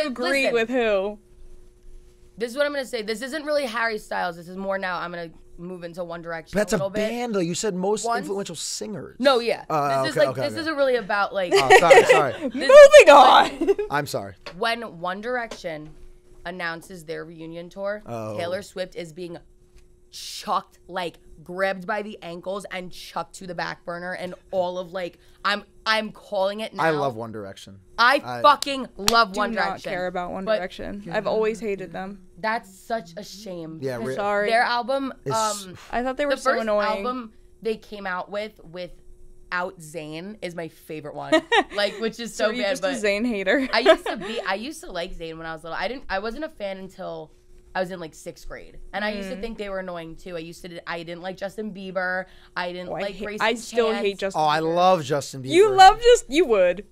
agree Listen. with who. This is what I'm gonna say. This isn't really Harry Styles. This is more now. I'm gonna move into One Direction that's a a little bit. band though. You said most Once- influential singers. No, yeah. This is okay, like okay, this okay. isn't really about like Oh, sorry. Moving on. I'm sorry. when One Direction announces their reunion tour. Oh. Taylor Swift is being chucked, like grabbed by the ankles and chucked to the back burner, and all of like I'm calling it now. I love One Direction. I fucking love Do One not Direction. care about One But Direction. I've always hated them. That's such a shame. Yeah, Sorry. Their album, It's- I thought they were the so first annoying. album they came out without Zayn is my favorite one. Like, which is so You're bad, just but a Zayn hater. I used to like Zayn when I was little. I wasn't a fan until I was in like 6th grade, and I used to think they were annoying too. I didn't like Justin Bieber. I didn't like Grayson I still Chance. hate Justin. Oh, I Bieber. love Justin Bieber.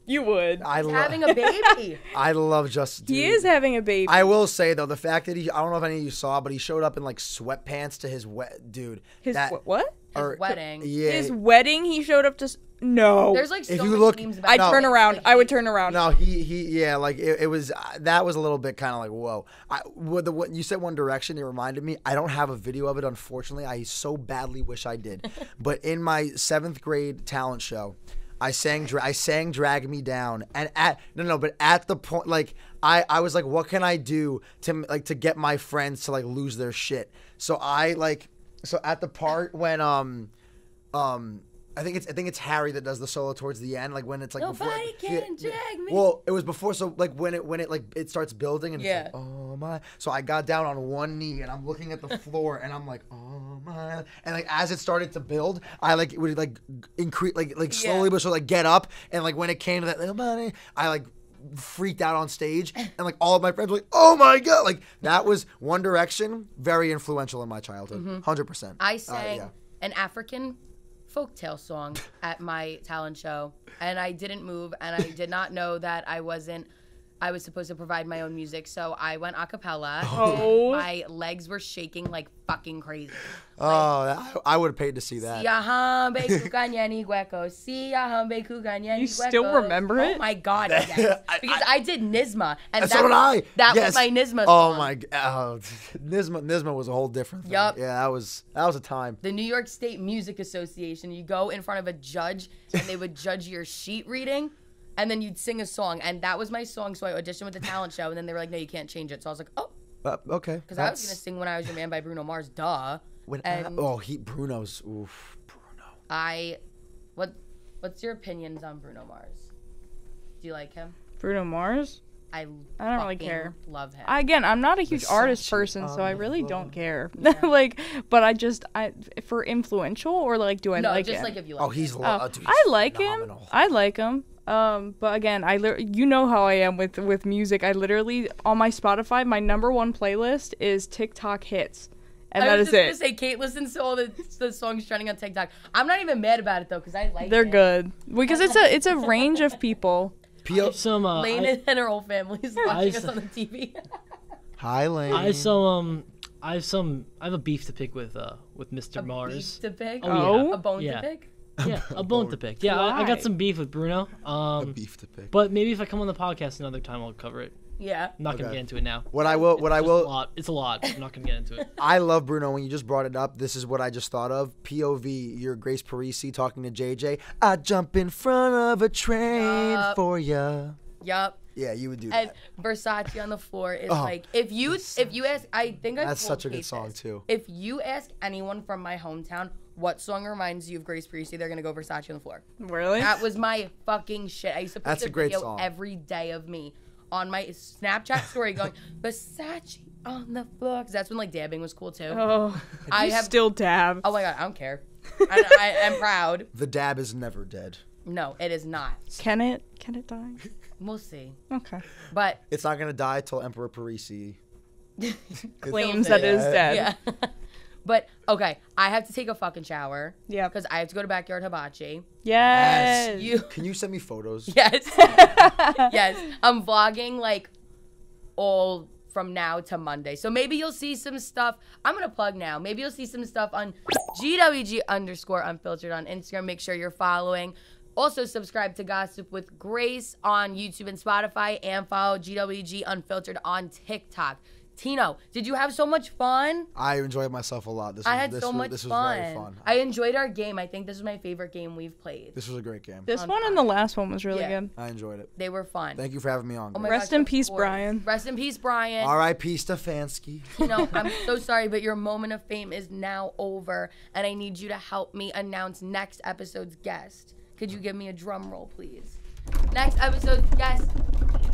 You would. I He's love. having a baby. I love Justin. He Bieber. is having a baby. I will say though, the fact that I don't know if any of you saw, but he showed up in like sweatpants to his dude. His what? His wedding. Yeah. His wedding. He showed up to. No. There's like so If you many look- memes about I'd it. turn around. Like, I would turn around. No, yeah, like it was. That was a little bit kind of like whoa. What you said, One Direction, it reminded me. I don't have a video of it, unfortunately. I so badly wish I did. But in my 7th grade talent show, I sang Drag Me Down, and at the point, like, I was like, what can I do to get my friends to like lose their shit? So at the part when I think it's Harry that does the solo towards the end, like when it's like nobody can drag me. Well, it was before, so like when it like it starts building and it's like, oh my. So I got down on one knee and I'm looking at the floor and I'm like, oh my. And like as it started to build, I like would like increase like slowly but slowly like get up, and like when it came to that nobody, I like freaked out on stage, and like all of my friends were like, oh my god, like that was One Direction, very influential in my childhood, 100%. I sang an African folktale song at my talent show, and I didn't move, and I did not know that I was supposed to provide my own music, so I went a cappella. Oh. My legs were shaking like fucking crazy. I would have paid to see that. You still remember it? Oh my god, yes. Because I did Nisma, and so did I. That Yes. was my Nisma song. Oh my god, Nisma was a whole different thing. Yup. Yeah, that was a time. The New York State Music Association, you go in front of a judge, and they would judge your sheet reading, and then you'd sing a song, and that was my song, so I auditioned with the talent show, and then they were like, no, you can't change it. So I was like, oh. Okay. Because I was going to sing When I Was Your Man by Bruno Mars, duh. Bruno's, oof, Bruno. What's your opinions on Bruno Mars? Do you like him? Bruno Mars? I don't really care. Love him. I'm not a huge artist person, so I really don't care. But for influential, or like, do I like him? No, just like if you like him. He's I like him. I like him. But again, you know how I am with music. I literally, on my Spotify, my number one playlist is TikTok hits. And that is it. I was just going to say, Kate listens to all the songs trending on TikTok. I'm not even mad about it, though, because I like They're it. good. Because it's a range of people. Lane and her whole family's watching us on the TV. Hi, Lane. I have a beef to pick with Mr. Mars. Beef to pick? Oh, yeah. A bone to pick? Yeah, a bone to pick. Yeah, I got some beef with Bruno. A beef to pick. But maybe if I come on the podcast another time, I'll cover it. Yeah. I'm not gonna get into it now. It's a lot. I'm not gonna get into it. I love Bruno. When you just brought it up, this is what I just thought of. POV, you're Grace Parisi talking to JJ. I jump in front of a train for ya. Yup. Yeah, you would do and that. Versace on the floor is like, if you ask, I think that's such a good song too. If you ask anyone from my hometown what song reminds you of Grace Parisi, they're gonna go Versace on the floor. Really? That was my fucking shit. I used to put the video every day of me on my Snapchat story going Versace on the floor, because that's when like dabbing was cool too. Oh, I still dab. Oh my god, I don't care. I am proud. The dab is never dead. No, it is not. Can it die? We'll see. Okay. But it's not gonna die till Emperor Parisi claims that it is dead. Yeah. But okay, I have to take a fucking shower. Yeah. Because I have to go to Backyard Hibachi. Yes. Can you send me photos? Yes. Yes. I'm vlogging like all from now to Monday. So maybe you'll see some stuff. I'm going to plug now. Maybe you'll see some stuff on GWG_Unfiltered on Instagram. Make sure you're following. Also, subscribe to Gossip with Grace on YouTube and Spotify, and follow GWG Unfiltered on TikTok. Tino, did you have so much fun? I enjoyed myself a lot. This was very fun. I enjoyed our game. I think this was my favorite game we've played. This was a great game. This one and the last one was really good. I enjoyed it. They were fun. Thank you for having me on. Rest in peace, Brian. Rest in peace, Brian. R.I.P. Stefanski. Tino, I'm so sorry, but your moment of fame is now over, and I need you to help me announce next episode's guest. Could you give me a drum roll, please? Next episode's guests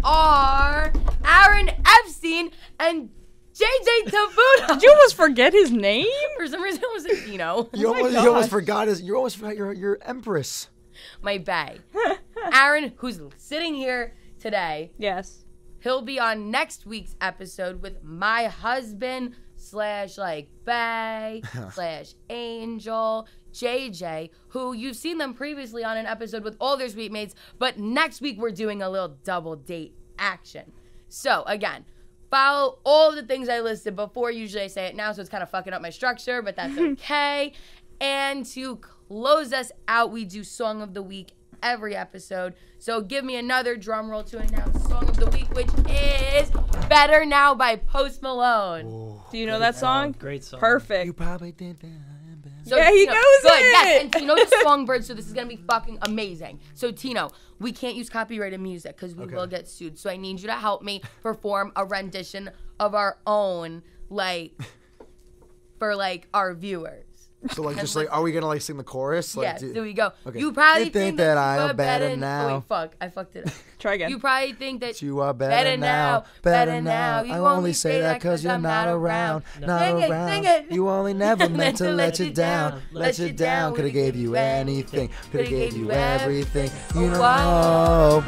are Aaron Epstein and JJ Tabuto. Did you almost forget his name? For some reason, it was Tino. You almost forgot your empress. My bae. Aaron, who's sitting here today. Yes. He'll be on next week's episode with my husband / bae / angel, JJ, who you've seen them previously on an episode with all their sweet mates, but next week we're doing a little double date action. So, again, follow all the things I listed before. Usually I say it now, so it's kind of fucking up my structure, but that's okay. And to close us out, we do Song of the Week every episode. So give me another drum roll to announce Song of the Week, which is Better Now by Post Malone. Ooh, do you know that song? Great song. Perfect. You probably did that. So Yeah, he Tino, knows good. it. Yes, and Tino's a songbird, so this is gonna be fucking amazing. So Tino, we can't use copyrighted music because we will get sued. So I need you to help me perform a rendition of our own, like, for like our viewers. So like, just like, are we gonna like sing the chorus? Like, Yes, there we go. Okay. You probably You think that I am better now. Oh wait, fuck, I fucked it up. Try again. You probably think that you are better now, better now. You I only say that because you're not around, not around. Sing it. You only never meant to let you down, let you down. Coulda gave you anything, coulda gave you everything. You know.